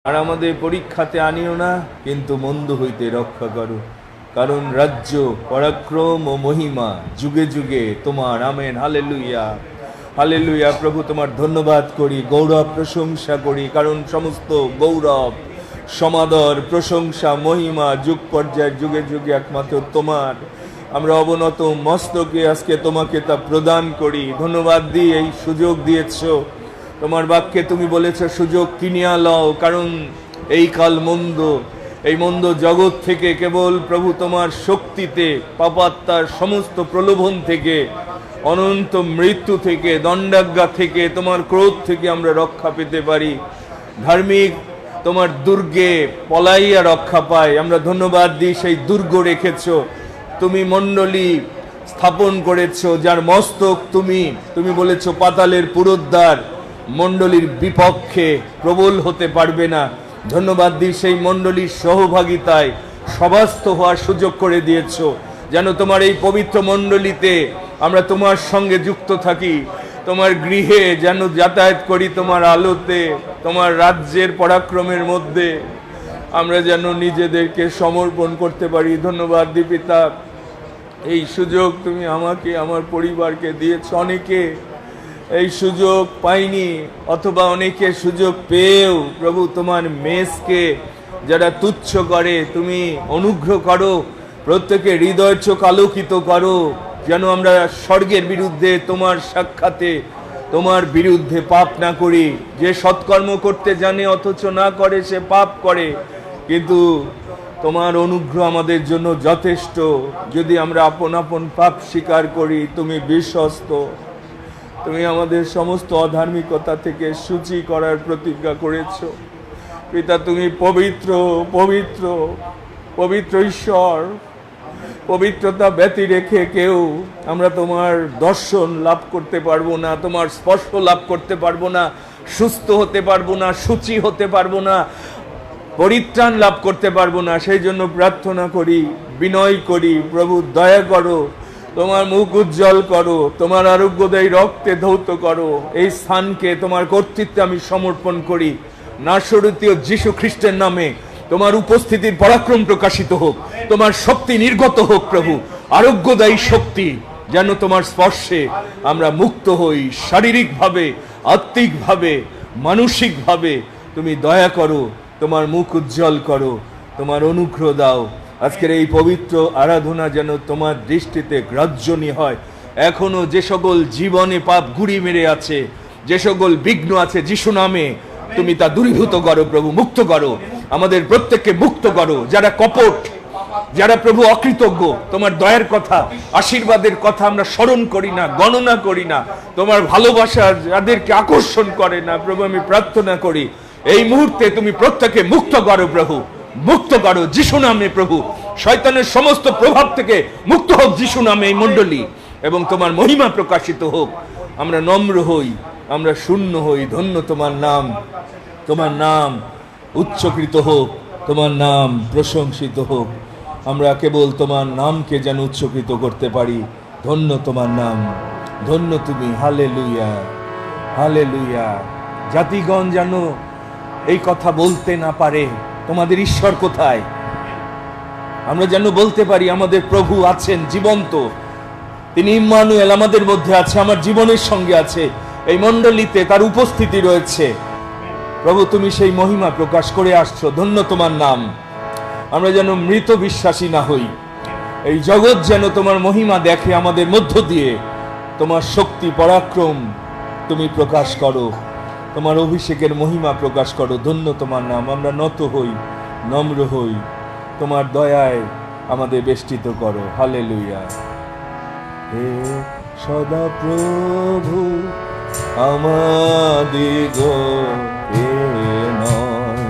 আর আমাদের পরীক্ষাতে আনিও না, কিন্তু মন্দ হইতে রক্ষা করো, কারণ রাজ্য, পরাক্রম ও মহিমা যুগে যুগে তোমার। আমেন। Hallelujah, hallelujah. প্রভু তোমার ধন্যবাদ করি, গৌরব প্রশংসা করি, কারণ সমস্ত গৌরব, সমাদর, প্রশংসা, মহিমা যুগ পর্যায়ে যুগে যুগে একমাত্র তোমার। আমরা অবনত মস্তকে আজকে তোমাকে তা প্রদান করি, ধন্যবাদ দিই এই সুযোগ দিয়েছ। তোমার বাক্যে তুমি বলেছ সুযোগ কিনিয়া লও, কারণ এই কাল মন্দ, এই মন্দ জগৎ থেকে কেবল প্রভু তোমার শক্তিতে, পাপাত্মার সমস্ত প্রলোভন থেকে, অনন্ত মৃত্যু থেকে, দণ্ডাজ্ঞা থেকে, তোমার ক্রোধ থেকে আমরা রক্ষা পেতে পারি। ধার্মিক তোমার দুর্গে পলাইয়া রক্ষা পায়। আমরা ধন্যবাদ দিই, সেই দুর্গ রেখেছ তুমি, মণ্ডলী স্থাপন করেছ, যার মস্তক তুমি বলেছ পাতালের পুরোদ্বার মণ্ডলীর বিপক্ষে প্রবল হতে পারবে না। ধন্যবাদ দিই, সেই মণ্ডলীর সহভাগিতায় সভাস্থ হওয়ার সুযোগ করে দিয়েছ, যেন তোমার এই পবিত্র মণ্ডলীতে আমরা তোমার সঙ্গে যুক্ত থাকি, তোমার গৃহে যেন যাতায়াত করি, তোমার আলোতে, তোমার রাজ্যের পরাক্রমের মধ্যে আমরা যেন নিজেদেরকে সমর্পণ করতে পারি। ধন্যবাদ দিই পিতা, এই সুযোগ তুমি আমাকে, আমার পরিবারকে দিয়েছ। অনেকে এই সুযোগ পাইনি, অথবা অনেকে সুযোগ পেয়েও প্রভু তোমার মেসকে যারা তুচ্ছ করে, তুমি অনুগ্রহ করো, প্রত্যেকে হৃদয়ের চোখ আলোকিত করো, যেন আমরা স্বর্গের বিরুদ্ধে, তোমার সাক্ষাতে তোমার বিরুদ্ধে পাপ না করি। যে সৎকর্ম করতে জানে অথচ না করে, সে পাপ করে, কিন্তু তোমার অনুগ্রহ আমাদের জন্য যথেষ্ট। যদি আমরা আপন আপন পাপ স্বীকার করি, তুমি বিশ্বস্ত, তুমি আমাদের সমস্ত অধার্মিকতা থেকে সূচি করার প্রতিজ্ঞা করেছ। পিতা, তুমি পবিত্র, পবিত্র, পবিত্র ঈশ্বর। পবিত্রতা ব্যতি রেখে কেউ আমরা তোমার দর্শন লাভ করতে পারবো না, তোমার স্পর্শ লাভ করতে পারবো না, সুস্থ হতে পারবো না, সূচি হতে পারবো না, পরিত্রাণ লাভ করতে পারবো না। সেই জন্য প্রার্থনা করি, বিনয় করি, প্রভু দয়া করো, তোমার মুখ উজ্জ্বল করো, তোমার আরোগ্যদায়ী রক্তে ধৌত করো। এই স্থানকে তোমার কর্তৃত্বে আমি সমর্পণ করি। নাসরতীয় যীশু খ্রিস্টের নামে তোমার উপস্থিতির পরাক্রম প্রকাশিত হোক, তোমার শক্তি নির্গত হোক প্রভু, আরোগ্যদায়ী শক্তি, যেন তোমার স্পর্শে আমরা মুক্ত হই, শারীরিকভাবে, আত্মিকভাবে, মানসিকভাবে। তুমি দয়া করো, তোমার মুখ উজ্জ্বল করো, তোমার অনুগ্রহ দাও। আজকের এই পবিত্র আরাধনা যেন তোমার দৃষ্টিতে গ্রাহ্যনীয় হয়। এখনো যে সকল জীবনে পাপ গুড়ি মেরে আছে, যে সকল বিঘ্ন আছে, যিশু নামে তুমি তা দূরীভূত করো প্রভু, মুক্ত করো, আমাদের প্রত্যেককে মুক্ত করো। যারা কপট, যারা প্রভু অকৃতজ্ঞ, তোমার দয়ার কথা, আশীর্বাদের কথা আমরা স্মরণ করি না, গণনা করি না, তোমার ভালোবাসা যাদেরকে আকর্ষণ করে না, প্রভু আমি প্রার্থনা করি এই মুহূর্তে তুমি প্রত্যেককে মুক্ত করো প্রভু, মুক্ত করো যিশু নামে প্রভু। শয়তানের সমস্ত প্রভাব থেকে মুক্ত হোক যিশু নামে এই মণ্ডলী, এবং তোমার মহিমা প্রকাশিত হোক। আমরা নম্র হই, আমরা শূন্য হই। ধন্য তোমার নাম, তোমার নাম উচ্চকৃত হোক, তোমার নাম প্রশংসিত হোক। আমরা কেবল তোমার নামকে যেন উচ্চকৃত করতে পারি। ধন্য তোমার নাম, ধন্য তুমি। Hallelujah, hallelujah. জাতিগণ যেন এই কথা বলতে না পারে তোমাদের ঈশ্বর কোথায়। আমরা যেন বলতে পারি আমাদের প্রভু আছেন জীবন্ত, তিনি ইম্মানুয়েল আমাদের মধ্যে আছে, আমার জীবনের সঙ্গে আছে। এই মণ্ডলীতে তার উপস্থিতি রয়েছে। প্রভু তুমি সেই মহিমা প্রকাশ করে আসছো। ধন্য তোমার নাম। আমরা যেন মৃত বিশ্বাসী না হই। এই জগৎ যেন তোমার মহিমা দেখে আমাদের মধ্য দিয়ে। তোমার শক্তি, পরাক্রম তুমি প্রকাশ করো, তোমার অভিষেকের মহিমা প্রকাশ করো। ধন্য তোমার নাম। আমরা নত হই, নম্র হই, তোমার দয়ায় আমাদের বেষ্টিত করো। হালেলুয়া। হে সদা প্রভু আমাদিগকে নয়,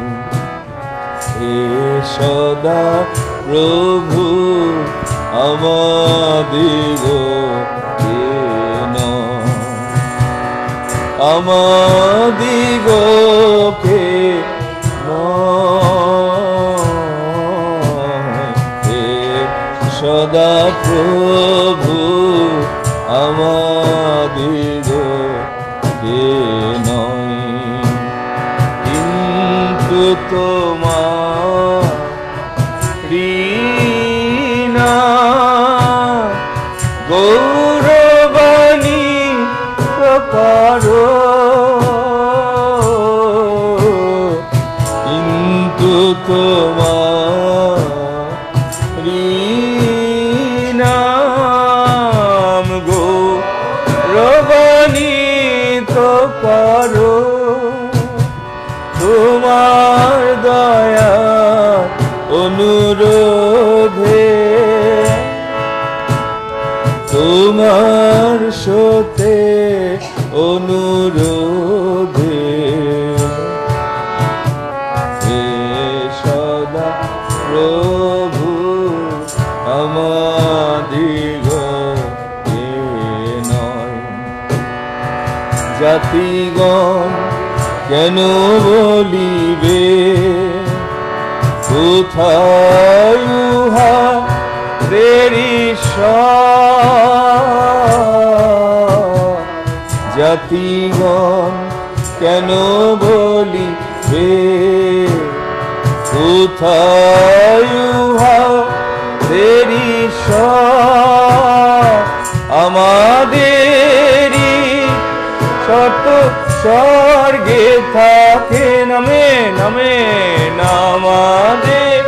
হে সদা প্রভু আমাদিগকে নয়, আমাদিগকে নয়, হে সদা প্রভু আমাদিগকে নয়, কিন্তু তোমার রিনা গৌরবাণী পারো, কিন্তু তোমার নাম গৌরবাণী তো পারো। তোমার দয়া অনুরোধে, তোমার সতে অনুরোধে, হে সদা প্রভু আমাদিগকে নয়। জাতিগণ কেন বলিবে কোথায় উহাদের ঈশ্বর? জাতিগণ কেন বলিবে কোথায় উহাদের ঈশ্বর? আমাদেরই শত স্বর্গে থাকেন, আমেন আমেন, আমাদের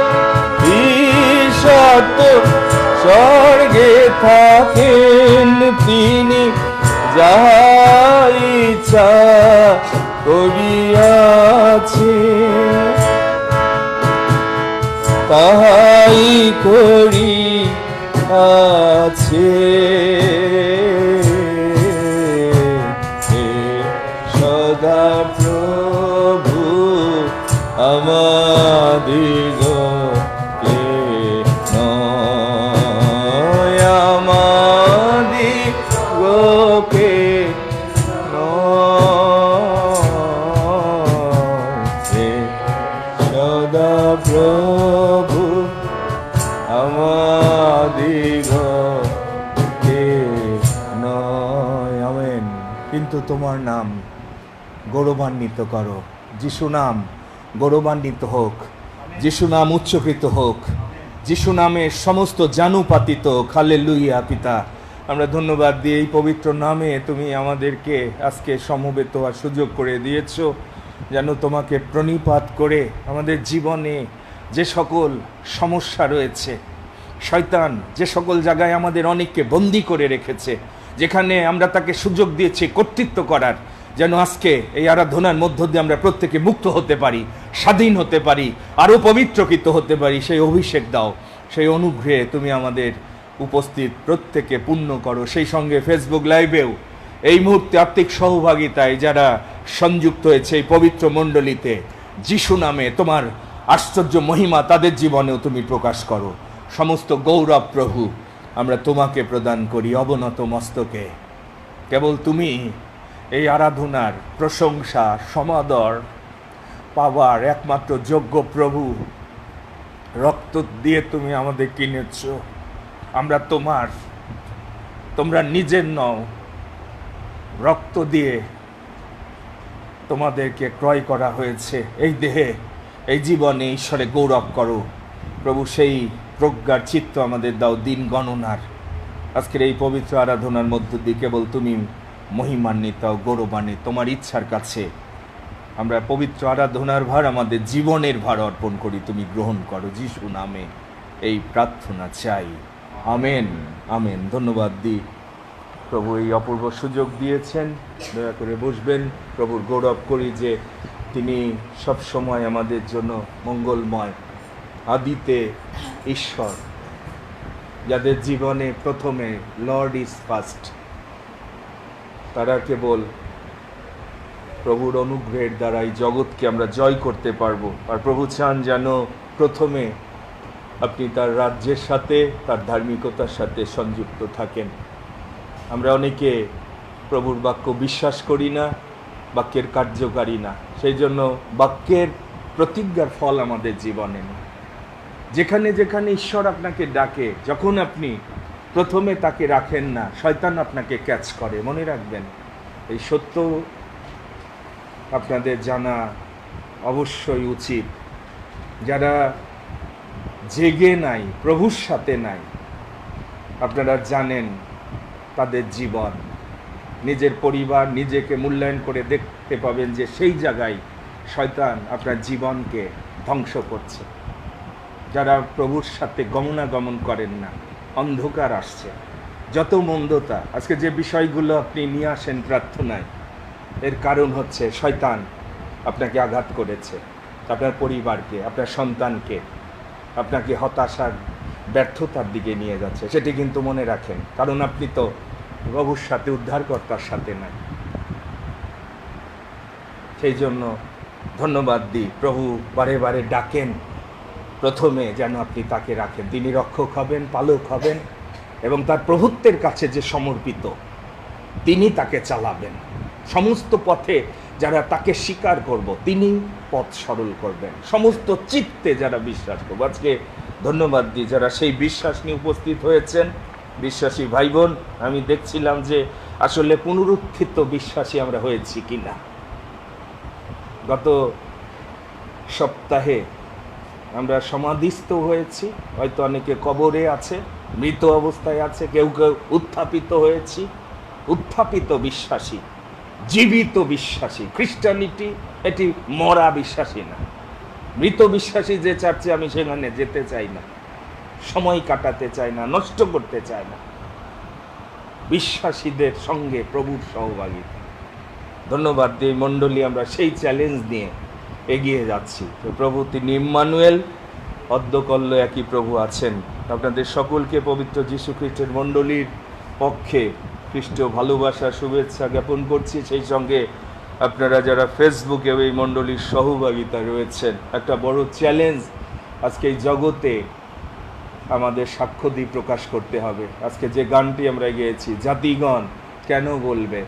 শত স্বর্গে থাকেন, তিনি যাহা ইচ্ছা করিয়াছে তাহাই করিয়াছে। সদা প্রভু আমাদিগকে নয়, আমাদিগকে নয়, সদা প্রভু আমাদিগকে নয়। আমেন। কিন্তু তোমার নাম গৌরবান্বিত করো, যিশু নাম গৌরবান্বিত হোক, যিশু নাম উচ্চকৃত হোক, যিশু নামে সমস্ত জানুপাতিত হোক। হালেলুয়া। পিতা, আমরা ধন্যবাদ দিই এই পবিত্র নামে তুমি আমাদেরকে আজকে সমবেত হওয়ার সুযোগ করে দিয়েছ, যেন তোমাকে প্রণিপাত করে আমাদের জীবনে যে সকল সমস্যা রয়েছে, শয়তান যে সকল জায়গায় আমাদের অনেককে বন্দি করে রেখেছে, যেখানে আমরা তাকে সুযোগ দিয়েছি কর্তৃত্ব করার, যেন আজকে এই আরাধনার মধ্য দিয়ে আমরা প্রত্যেকে মুক্ত হতে পারি, স্বাধীন হতে পারি, আরও পবিত্রকৃত হতে পারি। সেই অভিষেক দাও, সেই অনুগ্রহে তুমি আমাদের উপস্থিত প্রত্যেকে পূর্ণ করো। সেই সঙ্গে ফেসবুক লাইভেও এই মুহূর্তে আত্মিক সহভাগিতায় যারা সংযুক্ত হয়েছে এই পবিত্র মণ্ডলীতে, যিশু নামে তোমার আশ্চর্য মহিমা তাদের জীবনেও তুমি প্রকাশ করো। সমস্ত গৌরব প্রভু আমরা তোমাকে প্রদান করি অবনত মস্তকে। কেবল তুমি এই আরাধনার প্রশংসা সমাদর পাওয়ার একমাত্র যোগ্য প্রভু। রক্ত দিয়ে তুমি আমাদের কিনেছ, আমরা তোমার, তোমরা নিজের নও, রক্ত দিয়ে তোমাদেরকে ক্রয় করা হয়েছে। এই দেহে এই জীবনে ঈশ্বরে গৌরব করো প্রভু। সেই প্রজ্ঞার চিত্ত আমাদের দাও দিন গণনার। আজকের এই পবিত্র আরাধনার মধ্য দিয়ে কেবল তুমি মহিমান্বিত গৌরবান্বিত। তোমার ইচ্ছার কাছে আমরা পবিত্র আরাধনার ভার, আমাদের জীবনের ভার অর্পণ করি, তুমি গ্রহণ করো। যিশু নামে এই প্রার্থনা চাই, আমেন আমেন। ধন্যবাদ দিই প্রভু এই অপূর্ব সুযোগ দিয়েছেন। দয়া করে বসবেন। প্রভুর গৌরব করি যে তিনি সবসময় আমাদের জন্য মঙ্গলময়, আদিতে ঈশ্বর, যাদের জীবনে প্রথমে লর্ড ইজ ফার্স্ট, তারা কেবল প্রভুর অনুগ্রহের দ্বারা এই জগৎকে আমরা জয় করতে পারবো। আর প্রভু চান যেন প্রথমে আপনি তার রাজ্যের সাথে, তার ধার্মিকতার সাথে সংযুক্ত থাকেন। আমরা অনেকে প্রভুর বাক্য বিশ্বাস করি না, বাক্যের কার্যকারী না, সেই জন্য বাক্যের প্রতিজ্ঞার ফল আমাদের জীবনে নেই। যেখানে যেখানে ঈশ্বর আপনাকে ডাকে, যখন আপনি প্রথমে তাকে রাখেন না, শয়তান আপনাকে ক্যাচ করে। মনে রাখবেন, এই সত্য আপনাদের জানা অবশ্যই উচিত যারা জেগে নাই, প্রভুর সাথে নাই, আপনারা জানেন তাদের জীবন, নিজের পরিবার, নিজেকে মূল্যায়ন করে দেখতে পাবেন যে সেই জায়গায় শয়তান আপনার জীবনকে ধ্বংস করছে। যারা প্রভুর সাথে গমনাগমন করেন না, অন্ধকার আসছে, যত মন্দতা, আজকে যে বিষয়গুলো আপনি নিয়ে আসেন প্রার্থনায়, এর কারণ হচ্ছে শয়তান আপনাকে আঘাত করেছে, আপনার পরিবারকে, আপনার সন্তানকে, আপনাকে হতাশার, ব্যর্থতার দিকে নিয়ে যাচ্ছে। সেটি কিন্তু মনে রাখেন, কারণ আপনি তো প্রভুর সাথে, উদ্ধারকর্তার সাথে নাই। সেই জন্য ধন্যবাদ দিই, প্রভু বারে বারে ডাকেন প্রথমে যেন আপনি তাকে রাখেন। তিনি রক্ষক হবেন, পালক হবেন, এবং তার প্রভুত্বের কাছে যে সমর্পিত, তিনি তাকে চালাবেন। সমস্ত পথে যারা তাকে স্বীকার করব, তিনি পথ সরল করবেন। সমস্ত চিত্তে যারা বিশ্বাস করব, আজকে ধন্যবাদ দিই যারা সেই বিশ্বাস নিয়ে উপস্থিত হয়েছেন। বিশ্বাসী ভাই বোন, আমি দেখছিলাম যে আসলে পুনরুত্থিত বিশ্বাসী আমরা হয়েছি কিনা। গত সপ্তাহে আমরা সমাধিস্থ হয়েছি, হয়তো অনেকে কবরে আছে, মৃত অবস্থায় আছে, কেউ কেউ উত্থাপিত হয়েছি। উত্থাপিত বিশ্বাসী, জীবিত বিশ্বাসী। খ্রিস্টানিটি এটি মরা বিশ্বাসী না। মৃত বিশ্বাসী যে চার্চে, আমি সেখানে যেতে চাই না, সময় কাটাতে চাই না, নষ্ট করতে চাই না। বিশ্বাসীদের সঙ্গে প্রভুর সহভাগিতা। ধন্যবাদ দিই মণ্ডলী, আমরা সেই চ্যালেঞ্জ নিয়ে এগিয়ে যাচ্ছি। তো প্রভু তিনি ইম্মানুয়েল, অদ্যকল্য একই প্রভু আছেন। আপনাদের সকলকে পবিত্র যীশু খ্রিস্টের মণ্ডলীর পক্ষে খ্রিস্টীয় ভালোবাসা, শুভেচ্ছা জ্ঞাপন করছি। সেই সঙ্গে আপনারা যারা ফেসবুকে এই মণ্ডলীর সহভাগিতা রয়েছেন, একটা বড় চ্যালেঞ্জ আজকে এই জগতে আমাদের সাক্ষ্য দিয়ে প্রকাশ করতে হবে। আজকে যে গানটি আমরা গেয়েছি, জাতিগণ কেন বলবে,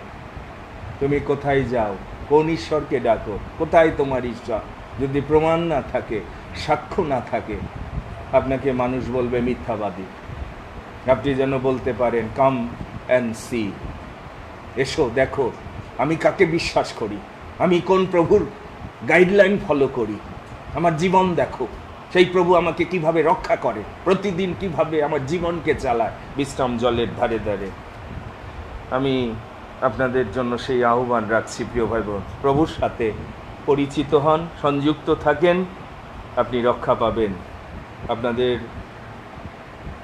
তুমি কোথায় যাও, কোন ঈশ্বরকে ডাকো, কোথায় তোমার ঈশ্বর? যদি প্রমাণ না থাকে, সাক্ষ্য না থাকে, আপনাকে মানুষ বলবে মিথ্যাবাদী। আপনি যেন বলতে পারেন, কাম অ্যান্ড সি, এসো দেখো আমি কাকে বিশ্বাস করি, আমি কোন প্রভুর গাইডলাইন ফলো করি, আমার জীবন দেখো, সেই প্রভু আমাকে কিভাবে রক্ষা করে, প্রতিদিন কিভাবে আমার জীবনকে চালায় বিশ্রাম জলের ধারে ধারে। আমি আপনাদের জন্য সেই আহ্বান রাখছি, প্রিয় ভাই বোন, প্রভুর সাথে পরিচিত হন, সংযুক্ত থাকেন, আপনি রক্ষা পাবেন। আপনাদের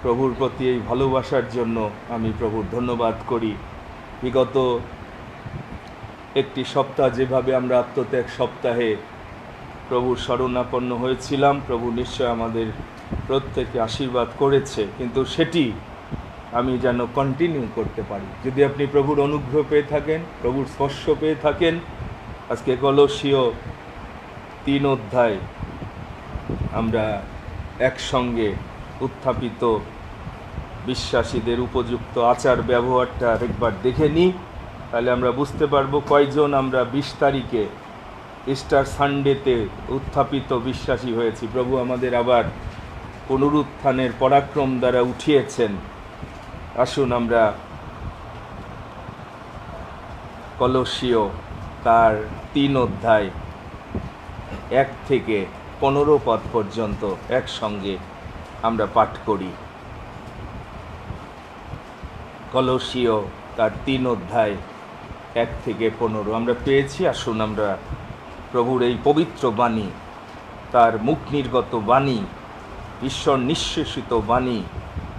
প্রভুর প্রতি এই ভালোবাসার জন্য আমি প্রভুর ধন্যবাদ করি। বিগত একটি সপ্তাহ যেভাবে আমরা আত্মত্যাগ সপ্তাহে প্রভুর শরণাপন্ন হয়েছিলাম, প্রভু নিশ্চয় আমাদের প্রত্যেককে আশীর্বাদ করেছে, কিন্তু সেটি আমি যেন কন্টিনিউ করতে পারি। যদি আপনি প্রভুর অনুগ্রহ পেয়ে থাকেন, প্রভুর স্পর্শ পেয়ে থাকেন, আজকে কলসীয় 3 অধ্যায় আমরা একসঙ্গে উত্থাপিত বিশ্বাসীদের উপযুক্ত আচার ব্যবহারটা একবার দেখে নিই, তাহলে আমরা বুঝতে পারবো কয়জন আমরা 20 তারিখে ইস্টার সানডেতে উত্থাপিত বিশ্বাসী হয়েছি। প্রভু আমাদের আবার পুনরুত্থানের পরাক্রম দ্বারা উঠিয়েছেন। আসুন আমরা কলসীয় তার 3 অধ্যায় 1 থেকে 15 পদ পর্যন্ত একসঙ্গে আমরা পাঠ করি। কলসীয় তার 3 অধ্যায় 1 থেকে 15 আমরা পেয়েছি। আসুন আমরা প্রভুর এই পবিত্র বাণী, তার মুখ নির্গত বাণী, ঈশ্বর নিঃশেষিত বাণী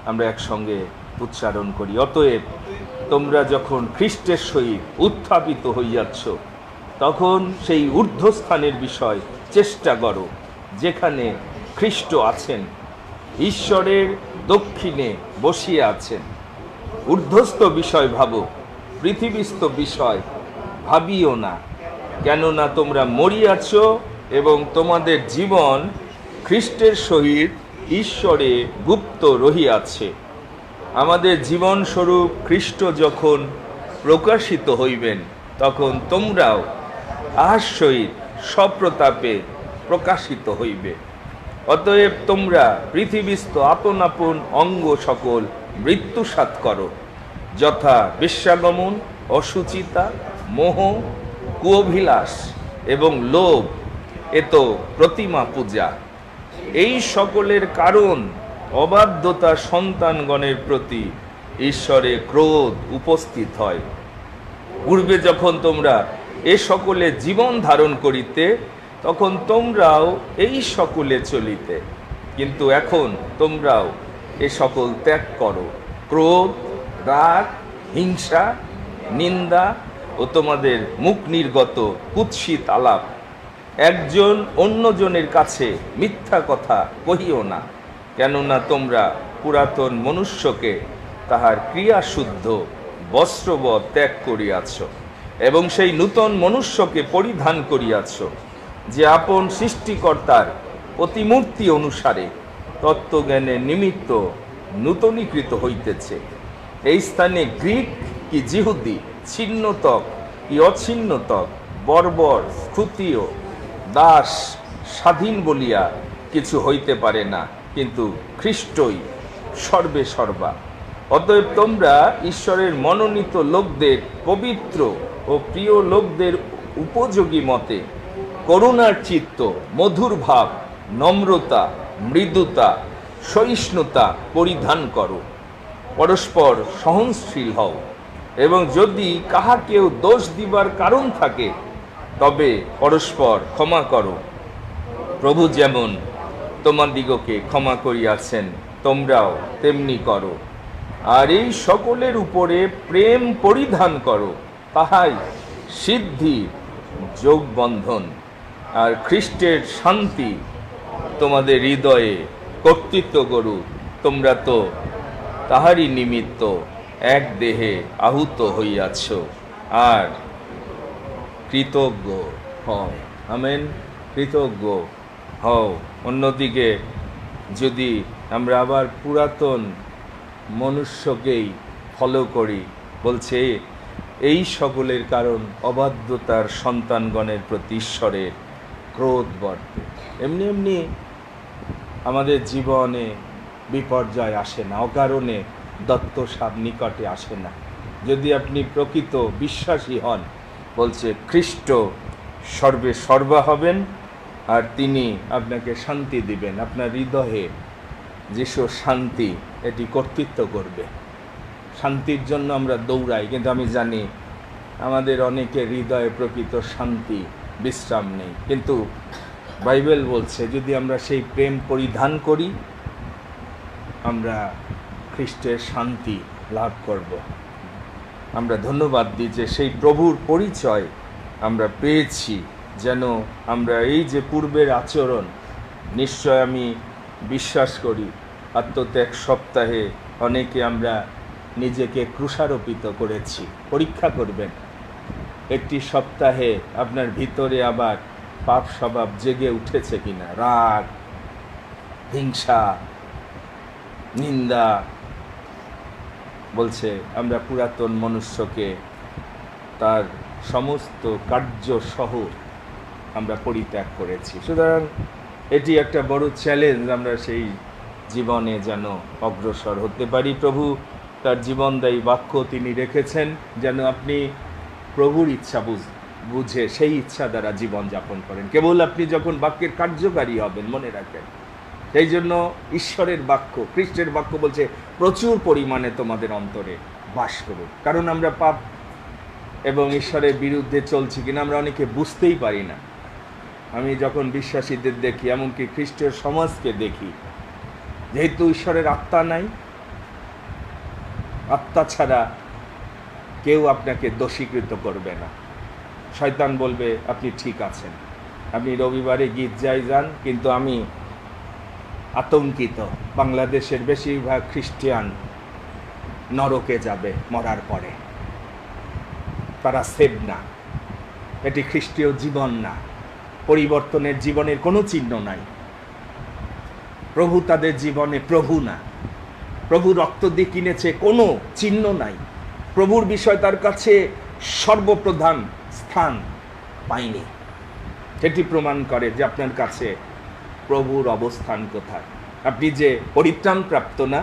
আমরা একসঙ্গে উচ্চারণ করি। অতএব তোমরা যখন খ্রিস্টের সহিত উত্থাপিত হইয়াছ, তখন সেই ঊর্ধ্বস্থানের বিষয় চেষ্টা করো, যেখানে খ্রিস্ট আছেন, ঈশ্বরের দক্ষিণে বসিয়া আছেন। ঊর্ধ্বস্থ বিষয় ভাবো, পৃথিবীস্থ বিষয় ভাবিও না, কেননা তোমরা মরিয়াছ এবং তোমাদের জীবন খ্রিস্টের সহিত ঈশ্বরে গুপ্ত রহিয়াছে। আমাদের জীবনস্বরূপ খ্রিস্ট যখন প্রকাশিত হইবেন, তখন তোমরাও তাহার সহিত সপ্রতাপে প্রকাশিত হইবে। অতএব তোমরা পৃথিবীস্থ আপন আপন অঙ্গ সকল মৃত্যুসাৎ করো, যথা বেশ্যাগমন, অসুচিতা, মোহ, কুঅভিলাষ এবং লোভ, এত প্রতিমা পূজা। এই সকলের কারণ অবাধ্যতা সন্তানগণের প্রতি ঈশ্বরের ক্রোধ উপস্থিত হয়। পূর্বে যখন তোমরা এ সকলে জীবন ধারণ করিতে, তখন তোমরাও এই সকলে চলিতে, কিন্তু এখন তোমরাও এ সকল ত্যাগ করো। ক্রোধ, রাগ, হিংসা, নিন্দা ও তোমাদের মুখ নির্গত কুৎসিত আলাপ। একজন অন্যজনের কাছে মিথ্যা কথা কহিও না, কেননা তোমরা পুরাতন মনুষ্যকে তাহার ক্রিয়াশুদ্ধ বস্ত্রবৎ ত্যাগ করিয়াছ এবং সেই নূতন মনুষ্যকে পরিধান করিয়াছ, যে আপন সৃষ্টিকর্তার প্রতিমূর্তি অনুসারে তত্ত্বজ্ঞানের নিমিত্ত নূতনীকৃত হইতেছে। এই স্থানে গ্রিক কি যিহুদি, ছিন্নতক কি অছিন্নতক, বর্বর, স্ফুতীয়, দাস, স্বাধীন বলিয়া কিছু হইতে পারে না, কিন্তু খ্রিস্টই সর্বে সর্বা। অতএব তোমরা ঈশ্বরের মনোনীত লোকদের, পবিত্র ও প্রিয় লোকদের উপযোগী মতে করুণার চিত্ত, মধুর ভাব, নম্রতা, মৃদুতা, সহিষ্ণুতা পরিধান করো। পরস্পর সহনশীল হও, এবং যদি কাহাকেও দোষ দিবার কারণ থাকে, তবে পরস্পর ক্ষমা করো। প্রভু যেমন তোমাদিগকে ক্ষমা করিয়াছেন, তোমরাও তেমনি করো। আর এই সকলের উপরে প্রেম পরিধান করো, তাহাই সিদ্ধির যোগবন্ধন। আর খ্রিস্টের শান্তি তোমাদের হৃদয়ে কর্তৃত্ব করুক। তোমরা তো তাহারই নিমিত্ত এক দেহে আহুত হইয়াছ, আর কৃতজ্ঞ হও। আমেন। কৃতজ্ঞ হও। অন্যদিকে যদি আমরা আবার পুরাতন মনুষ্যকেই ফলো করি, বলছে এই সকলের কারণ অবাধ্যতার সন্তানগণের প্রতি ঈশ্বরের ক্রোধ বর্তে। এমনি এমনি আমাদের জীবনে বিপর্যয় আসে না, অকারণে দত্তসাপ নিকটে আসে না। যদি আপনি প্রকৃত বিশ্বাসী হন, বলছে খ্রিস্ট সর্বে সর্বা হবেন, আর তিনি আপনাকে শান্তি দিবেন। আপনার হৃদয়ে যিশুর শান্তি এটি কর্তৃত্ব করবে। শান্তির জন্য আমরা দৌড়াই, কিন্তু আমি জানি আমাদের অনেকের হৃদয়ে প্রকৃত শান্তি বিশ্রাম নেই। কিন্তু বাইবেল বলছে যদি আমরা সেই প্রেম পরিধান করি, আমরা খ্রিস্টের শান্তি লাভ করব। আমরা ধন্যবাদ দিই যে সেই প্রভুর পরিচয় আমরা পেয়েছি, যেন আমরা এই যে পূর্বের আচরণ, নিশ্চয় আমি বিশ্বাস করি আত্মত্যাগ সপ্তাহে অনেকে আমরা নিজেকে ক্রুশারোপিত করেছি। পরীক্ষা করবেন একটি সপ্তাহে আপনার ভিতরে আবার পাপ স্বভাব জেগে উঠেছে কিনা। রাগ, হিংসা, নিন্দা। বলছে আমরা পুরাতন মনুষ্যকে তার সমস্ত কার্য সহ আমরা পরিত্যাগ করেছি। সুতরাং এটি একটা বড় চ্যালেঞ্জ, আমরা সেই জীবনে যেন অগ্রসর হতে পারি। প্রভু তার জীবনদায়ী বাক্য তিনি রেখেছেন, যেন আপনি প্রভুর ইচ্ছা বুঝে সেই ইচ্ছা দ্বারা জীবনযাপন করেন। কেবল আপনি যখন বাক্যের কার্যকারী হবেন, মনে রাখেন। সেই জন্য ঈশ্বরের বাক্য, খ্রিস্টের বাক্য বলছে প্রচুর পরিমাণে তোমাদের অন্তরে বাস করুক। কারণ আমরা পাপ এবং ঈশ্বরের বিরুদ্ধে চলছি কিনা আমরা অনেকে বুঝতেই পারি না। আমি যখন বিশ্বাসীদের দেখি, এমনকি খ্রিস্টের সমাজকে দেখি, যেহেতু ঈশ্বরের আত্মা নাই, আত্মা ছাড়া কেউ আপনাকে দোষীকৃত করবে না। শয়তান বলবে আপনি ঠিক আছেন, আপনি রবিবারে গির্জায় যান, কিন্তু আমি আতঙ্কিত বাংলাদেশের বেশিরভাগ খ্রিস্টান নরকে যাবে মরার পরে, তারা সেভ না। এটি খ্রিস্টীয় জীবন না। পরিবর্তনের জীবনের কোনো চিহ্ন নাই। প্রভু তাদের জীবনে প্রভু না। প্রভু রক্ত দিয়ে কিনেছে, কোনো চিহ্ন নাই। প্রভুর বিষয় তার কাছে সর্বপ্রধান স্থান পায়নি। সেটি প্রমাণ করে যে আপনার কাছে প্রভুর অবস্থান কোথায়। আপনি যে পরিত্রাণ প্রাপ্ত না,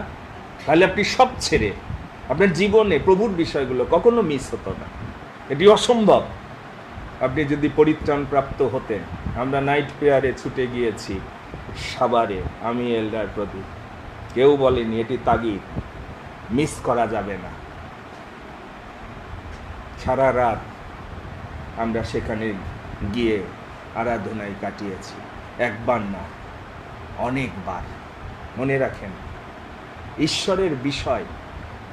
তাহলে আপনি সব ছেড়ে আপনার জীবনে প্রভুর বিষয়গুলো কখনো মিস হতো না। এটি অসম্ভব। আপনি যদি পরিত্রাণ প্রাপ্ত হতেন, আমরা নাইট প্রেয়ারে ছুটে গিয়েছি, সাভারে আমি এল্ডার প্রদীপ, কেউ বলেনি, এটি তাগিদ, মিস করা যাবে না। সারা রাত আমরা সেখানে গিয়ে আরাধনায় কাটিয়েছি, একবার না অনেকবার। মনে রাখেন, ঈশ্বরের বিষয়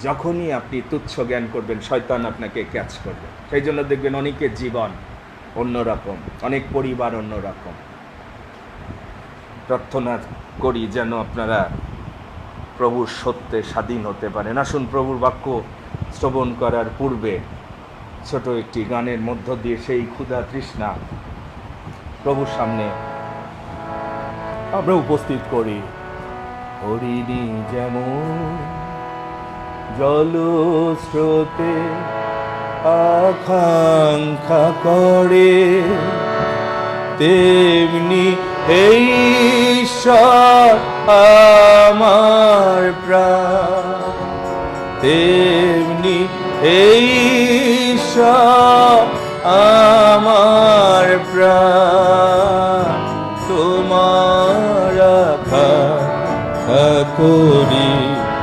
যখনই আপনি তুচ্ছ জ্ঞান করবেন, শয়তান আপনাকে ক্যাচ করবে। সেই জন্য দেখবেন অনেকের জীবন অন্যরকম, অনেক পরিবার অন্যরকম। প্রার্থনা করি যেন আপনারা প্রভুর সত্যে স্বাধীন হতে পারেন। আসুন প্রভুর বাক্য শ্রবণ করার পূর্বে ছোট একটি গানের মধ্য দিয়ে সেই ক্ষুধা তৃষ্ণা প্রভুর সামনে আমরা উপস্থিত করি। হরিণী যেমন জলস্রোতে আকাঙ্ক্ষা করে, তেমনি এই ঈশ্বর আমার প্রাণ, তেমনি এই ঈশ্বর আমার প্রাণ, তোমার আকাঙ্ক্ষা করিতেছে।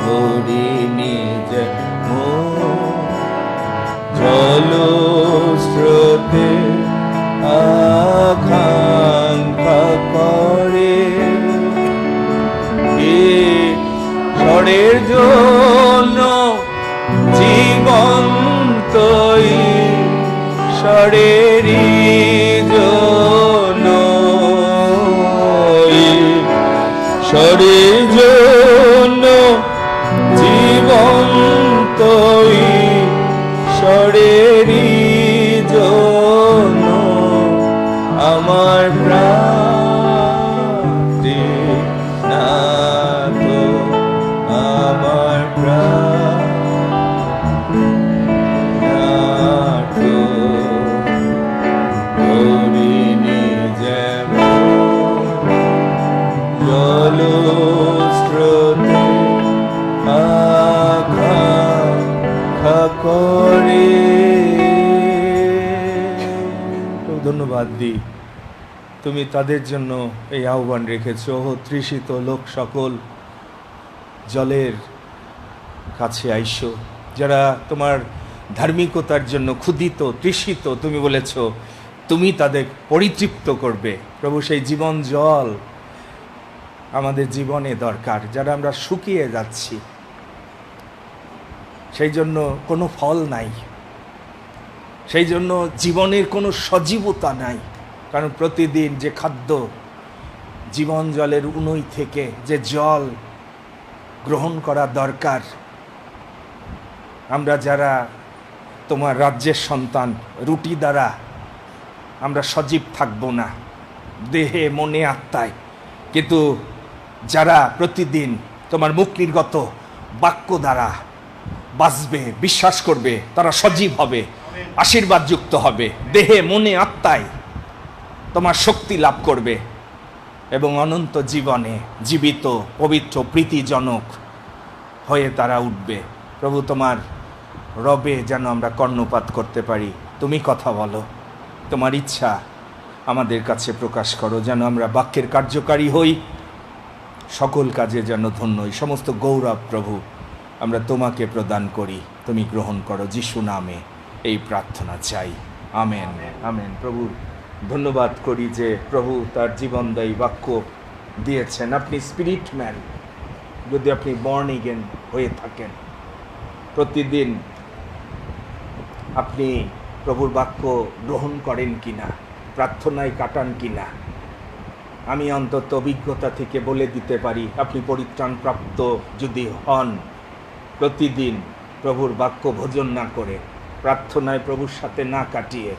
হরিণী যেমন জলস্রোতে আকাঙ্ক্ষা করে, ঈশ্বরের জন্য জীবন তৈ, ঈশ্বরেরই জন্য, ঈশ্বরের জন্য জীবন তৈ, ঈশ্বরেরই জন্য আমার প্রাণ তৃষ্ণার্ত, আমার প্রাণ তৃষ্ণার্ত। হরিণী যেমন জলস্রোতে আকাঙ্ক্ষা করে। ধন্যবাদ দিই, তুমি তাদের জন্য এই আহ্বান রেখেছ। তৃষিত লোক সকল জলের কাছে আইসো, যারা তোমার ধার্মিকতার জন্য ক্ষুধিত তৃষিত, তুমি বলেছ তুমি তাদের পরিতৃপ্ত করবে। প্রভু, সেই জীবন জল আমাদের জীবনে দরকার। যারা আমরা শুকিয়ে যাচ্ছি, সেই জন্য কোনো ফল নাই, সেই জন্য জীবনের কোনো সজীবতা নাই। কারণ প্রতিদিন যে খাদ্য, জীবন জলের উনুই থেকে যে জল গ্রহণ করা দরকার, আমরা যারা তোমার রাজ্যের সন্তান, রুটি দ্বারা আমরা সজীব থাকব না দেহে মনে আত্মায়, কিন্তু যারা প্রতিদিন তোমার মুখ নির্গত বাক্য দ্বারা বাঁচবে, বিশ্বাস করবে, তারা সজীব হবে, আশীর্বাদযুক্ত হবে, দেহে মনে আত্মায় তোমার শক্তি লাভ করবে এবং অনন্ত জীবনে জীবিত পবিত্র প্রীতিজনক হয়ে তারা উঠবে। প্রভু, তোমার রবে যেন আমরা কর্ণপাত করতে পারি। তুমি কথা বলো, তোমার ইচ্ছা আমাদের কাছে প্রকাশ করো, যেন আমরা বাক্যের কার্যকারী হই, সকল কাজে যেন ধন্য হই। সমস্ত গৌরব প্রভু আমরা তোমাকে প্রদান করি, তুমি গ্রহণ করো। যিশু নামে এই প্রার্থনা চাই, আমেন, আমেন। প্রভুর ধন্যবাদ করি যে প্রভু তার জীবনদায়ী বাক্য দিয়েছেন। আপনি স্পিরিট ম্যান, যদি আপনি বর্ন এগেন হয়ে থাকেন, প্রতিদিন আপনি প্রভুর বাক্য গ্রহণ করেন কিনা, প্রার্থনায় কাটান কিনা, আমি অন্তত অভিজ্ঞতা থেকে বলে দিতে পারি, আপনি পরিত্রাণপ্রাপ্ত যদি হন, প্রতিদিন প্রভুর বাক্য ভোজন না করে, প্রার্থনায় প্রভুর সাথে না কাটিয়ে,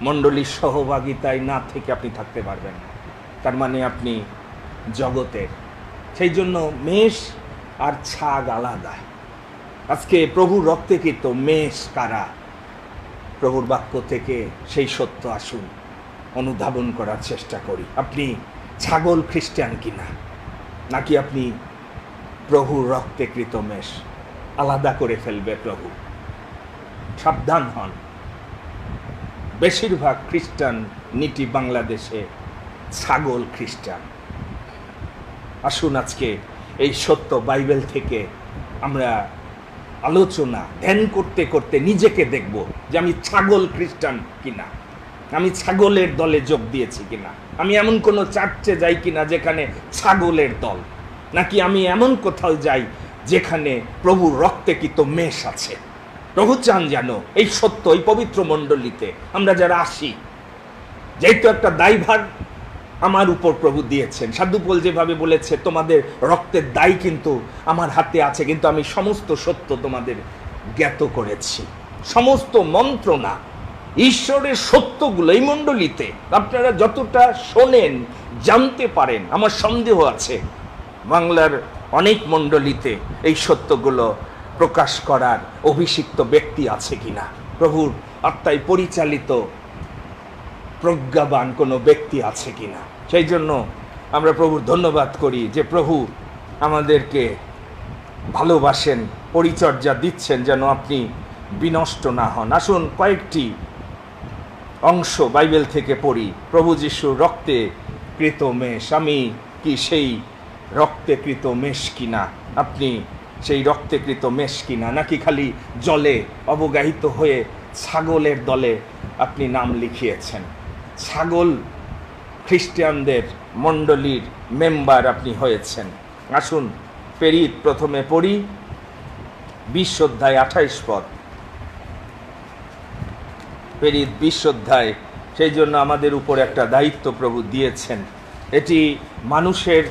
মণ্ডলীর সহভাগিতায় না থেকে আপনি থাকতে পারবেন না। তার মানে আপনি জগতের। সেই জন্য মেষ আর ছাগ আলাদা। আজকে প্রভুর রক্তে কীর্ত মেষ কারা, প্রভুর বাক্য থেকে সেই সত্য আসুন অনুধাবন করার চেষ্টা করি। আপনি ছাগল খ্রিস্টান কিনা, নাকি আপনি প্রভুর রক্তে কৃত মেষ? আলাদা করে ফেলবে প্রভু। সাবধান হন, বেশিরভাগ খ্রিস্টান নীতি বাংলাদেশে ছাগল খ্রিস্টান। আসুন আজকে এই সত্য বাইবেল থেকে আমরা আলোচনা ধ্যান করতে করতে নিজেকে দেখব যে আমি ছাগল খ্রিস্টান কিনা, আমি ছাগলের দলে যোগ দিয়েছি কিনা, আমি এমন কোনো চার্চে যাই কিনা যেখানে ছাগলের দল, নাকি আমি এমন কোথাও যাই যেখানে প্রভুর রক্তেকৃত মেষ আছে। প্রভু চান যেন এই সত্য এই পবিত্র মণ্ডলীতে আমরা যারা আসি, যেহেতু একটা দায়ভার আমার উপর প্রভু দিয়েছেন। সাধু পৌল যেভাবে বলেছে, তোমাদের রক্তের দায় কিন্তু আমার হাতে আছে, কিন্তু আমি সমস্ত সত্য তোমাদের জ্ঞাত করেছি। সমস্ত মন্ত্রণা ঈশ্বরের সত্যগুলো এই মণ্ডলীতে আপনারা যতটা শোনেন জানতে পারেন, আমার সন্দেহ আছে বাংলার অনেক মণ্ডলীতে এই সত্যগুলো প্রকাশ করার অভিষিক্ত ব্যক্তি আছে কিনা, প্রভুর আত্মায় পরিচালিত প্রজ্ঞাবান কোনো ব্যক্তি আছে কিনা। সেই জন্য আমরা প্রভুর ধন্যবাদ করি যে প্রভু আমাদেরকে ভালোবাসেন, পরিচর্যা দিচ্ছেন যেন আপনি বিনষ্ট না হন। আসুন কয়েকটি অংশ বাইবেল থেকে পড়ি। প্রভু যিশুর রক্তে কৃত মেষ, আমি কি সেই রক্তে কৃত মেষ কিনা? আপনি সেই রক্তে কৃত মেষ কিনা, নাকি খালি জলে অবগাহিত হয়ে ছাগলের দলে আপনি নাম লিখিয়েছেন? ছাগল খ্রিস্টানদের মণ্ডলীর মেম্বার আপনি হয়েছেন। আসুন প্রেরিত প্রথমে পড়ি 20 অধ্যায় 28 পদ। প্রেরিত 20 অধ্যায়। সেই জন্য আমাদের উপর একটা দায়িত্ব প্রভু দিয়েছেন, এটি মানুষের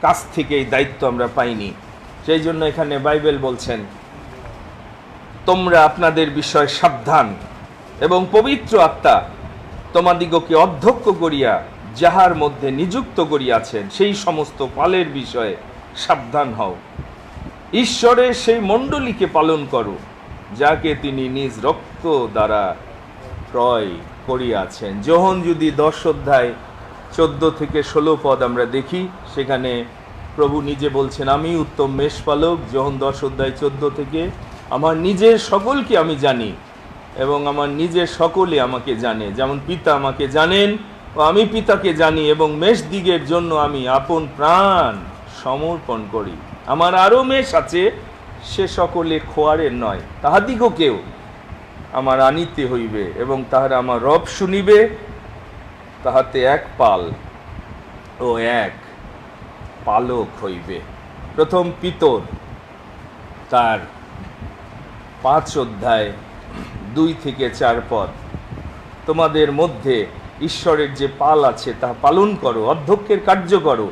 কাছ থেকে এই দায়িত্ব আমরা পাইনি। সেই জন্য এখানে বাইবেল বলছেন, তোমরা আপনাদের বিষয় সাবধান এবং পবিত্র আত্মা তোমাদিগকে অধ্যক্ষ করিয়া যাহার মধ্যে নিযুক্ত করিয়াছেন সেই সমস্ত পালের বিষয়ে সাবধান হও। ঈশ্বরের সেই মণ্ডলীকে পালন করো যাকে তিনি নিজ রক্ত দ্বারা ক্রয় করিয়াছেন। যোহন যদি 10 অধ্যায় 14 থেকে 16 পদ আমরা দেখি, সেখানে প্রভু নিজে বলছেন, আমি উত্তম মেষপালক। যোহন 10 অধ্যায় 14 থেকে, আমার নিজের সকলকে আমি জানি এবং আমার নিজের সকলে আমাকে জানে, যেমন পিতা আমাকে জানেন ও আমি পিতাকে জানি, এবং মেষদিগের জন্য আমি আপন প্রাণ সমর্পণ করি। আমার আরও মেষ আছে, সে সকলে খোয়ারের নয়, তাহাদিগকেও আমার আনিতে হইবে এবং তাহারা আমার রব শুনিবে। তাহাতে এক পাল ও এক পালক হইবে। প্রথম পিতর তার 5 অধ্যায় 2 থেকে 4 পদ, তোমাদের মধ্যে ঈশ্বরের যে পাল আছে তা পালন করো, অধ্যক্ষের কার্য করো,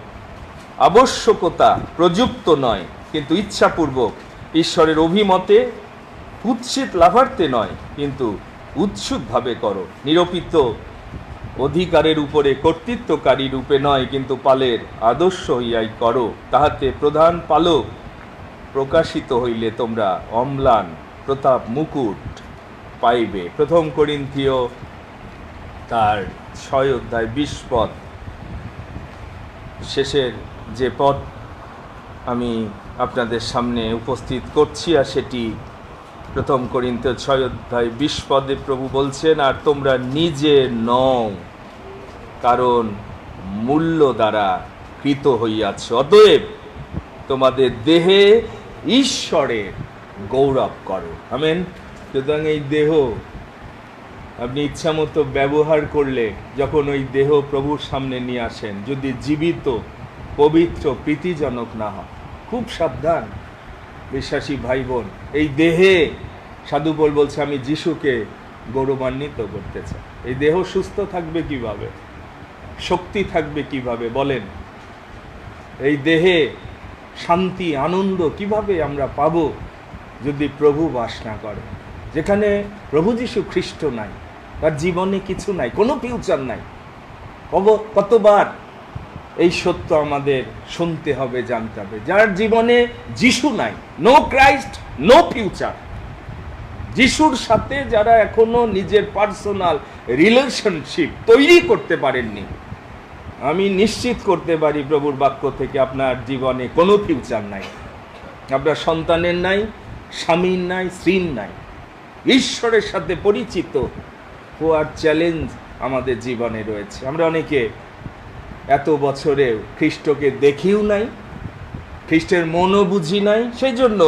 আবশ্যকতা প্রযুক্ত নয় কিন্তু ইচ্ছাপূর্বক, ঈশ্বরের অভিমতে কুৎসিত লাভার্থে নয় কিন্তু উৎসুকভাবে করো, নিরূপিত অধিকারের উপরে কর্তৃত্বকারী রূপে নয় কিন্তু পালের আদর্শ হইয়াই করো। তাহাতে প্রধান পালক প্রকাশিত হইলে তোমরা অম্লান প্রতাপ মুকুট পাইবে। প্রথম করিন্থীয় তার 6 অধ্যায় 20 পদ, শেষের যে পদ আমি আপনাদের সামনে উপস্থিত করছি, আর সেটি প্রথম করিন্থীয় 6 অধ্যায় 20 পদে প্রভু বলছেন, আর তোমরা নিজে নও, কারণ মূল্য দ্বারা কৃত হইয়াছ, অতএব তোমাদের দেহে ঈশ্বরের গৌরব করো। আমেন। সুতরাং এই দেহ আপনি ইচ্ছা মতো ব্যবহার করলে, যখন ওই দেহ প্রভুর সামনে নিয়ে আসেন, যদি জীবিত, পবিত্র, প্রীতিজনক না হয়, খুব সাবধান বিশ্বাসী ভাই বোন। এই দেহে সাধু পৌল বলছে, আমি যিশুকে গৌরবান্বিত করতে চাই। এই দেহ সুস্থ থাকবে কিভাবে, শক্তি থাকবে কিভাবে বলেন? এই দেহে শান্তি আনন্দ কিভাবে আমরা পাবো যদি প্রভু বাস না করে? যেখানে প্রভু যীশু খ্রিস্ট নাই, তার জীবনে কিছু নাই, কোনো ফিউচার নাই। কতবার এই সত্য আমাদের শুনতে হবে, জানতে হবে। যার জীবনে যিশু নাই, নো ক্রাইস্ট, নো ফিউচার। যিশুর সাথে যারা এখনো নিজের পার্সোনাল রিলেশনশিপ তৈরি করতে পারেননি, আমি নিশ্চিত করতে পারি প্রভুর বাক্য থেকে, আপনার জীবনে কোনো ফিউচার নাই। আপনার সন্তানের নাই, স্বামীর নাই, স্ত্রীর নাই। ঈশ্বরের সাথে পরিচিত হওয়ার চ্যালেঞ্জ আমাদের জীবনে রয়েছে। আমরা অনেকে এত বছরে খ্রিস্টকে দেখিও নাই, খ্রিস্টের মনও বুঝি নাই। সেই জন্য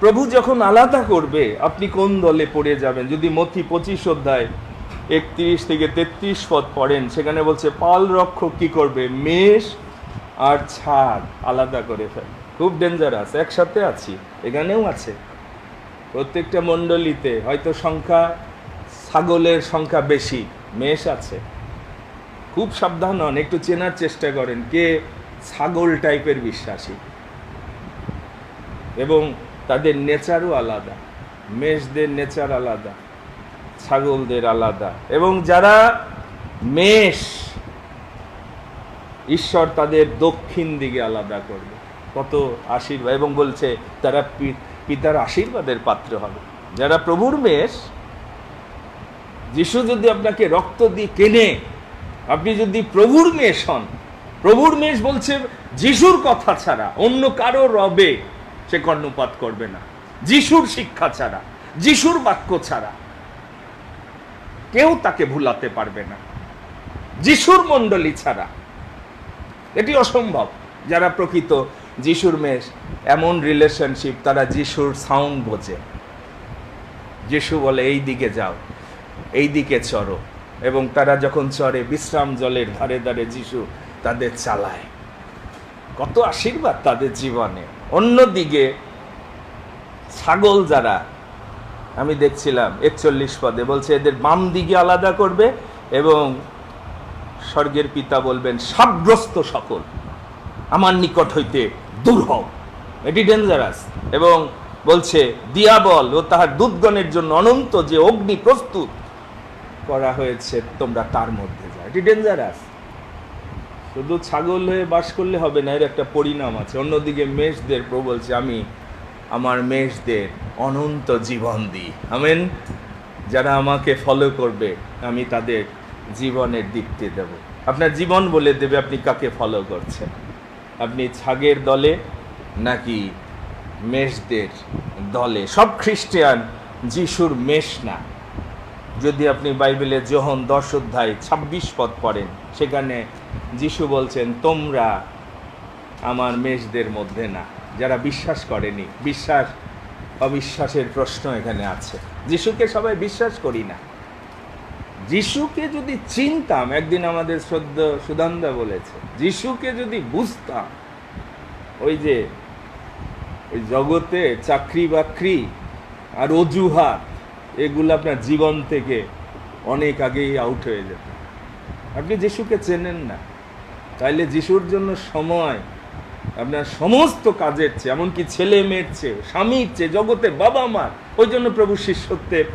প্রভু যখন আলাদা করবে, আপনি কোন দলে পড়ে যাবেন? যদি মথি 25 অধ্যায় 31 থেকে 33 পদ পড়েন, সেখানে বলছে পাল রক্ষক কি করবে? মেষ আর ছাগ আলাদা করে ফেলে। খুব ডেঞ্জারাস। একসাথে আছি, এখানেও আছে। প্রত্যেকটা মণ্ডলীতে হয়তো সংখ্যা, ছাগলের সংখ্যা বেশি, মেষ আছে। খুব সাবধান হন, একটু চেনার চেষ্টা করেন কে ছাগল টাইপের বিশ্বাসী, এবং তাদের নেচারও আলাদা। মেষদের নেচার আলাদা, ছাগলদের আলাদা। এবং যারা মেষ, ঈশ্বর তাদের দক্ষিণ দিকে আলাদা করবে। কত আশীর্বাদ! এবং বলছে তারা পিতার আশীর্বাদের পাত্র হবে। যারা প্রভুর মেষ, যিশু যদি আপনাকে রক্ত দিয়ে কেনে, আপনি যদি প্রভুর মেষ হন, প্রভুর মেষ বলছে যিশুর কথা ছাড়া অন্য কারো রবে সে কর্ণপাত করবে না। যিশুর শিক্ষা ছাড়া, যিশুর বাক্য ছাড়া কেউ তাকে ভুলাতে পারবে না। যিশুর মণ্ডলী ছাড়া এটি অসম্ভব। যারা প্রকৃত যিশুর মেষ, এমন রিলেশনশিপ, তারা যিশুর সাউন্ড বোঝে। যিশু বলে এই দিকে যাও, এই দিকে চড়ো, এবং তারা যখন চড়ে বিশ্রাম জলের ধারে ধারে যিশু তাদের চালায়। কত আশীর্বাদ তাদের জীবনে। অন্যদিকে ছাগল যারা, আমি দেখছিলাম 41 পদে বলছে এদের বাম দিকে আলাদা করবে, এবং স্বর্গের পিতা বলবেন সাবগ্রস্ত সকল আমার নিকট হইতে দূর হও। এটি ডেঞ্জারাস। এবং বলছে দিয়াবল ও তাহার দূতগণের জন্য অনন্ত যে অগ্নি প্রস্তুত করা হয়েছে, তোমরা তার মধ্যে যাও। এটি ডেঞ্জারাস। শুধু ছাগল হয়ে বাস করলে হবে না, এর একটা পরিণাম আছে। অন্যদিকে মেষদের প্রভু বলছে আমি আমার মেষদের অনন্ত জীবন দিই। আমেন। যারা আমাকে ফলো করবে, আমি তাদের জীবনের দীপ্তি দেব। আপনার জীবন বলে দেবে আপনি কাকে ফলো করছেন। আপনি ছাগের দলে নাকি মেষদের দলে। সব খ্রিস্টান যিশুর মেষ না। যদি আপনি বাইবেলে যোহন 10 অধ্যায় 26 পদ পড়েন, সেখানে যিশু বলছেন তোমরা আমার মেষদের মধ্যে না। যারা বিশ্বাস করেনি, বিশ্বাস অবিশ্বাসের প্রশ্ন এখানে আছে। যিশুকে সবাই বিশ্বাস করি না। যিশুকে যদি চিনতাম, একদিন আমাদের শ্রদ্ধ সুদানদা বলেছে, যিশুকে যদি বুঝতাম, ওই যে ওই জগতে চাকরি বাকরি আর অজুহাত, এগুলো আপনার জীবন থেকে অনেক আগেই আউট হয়ে যেত। আপনি যিশুকে চেনেন না, তাইলে যিশুর জন্য সময় আপনার সমস্ত কাজের চেয়ে, এমনকি ছেলে মেয়ের চেয়ে, স্বামীর চেয়ে, জগতের বাবা মার। ওই জন্য প্রভু শিষ্যত্বের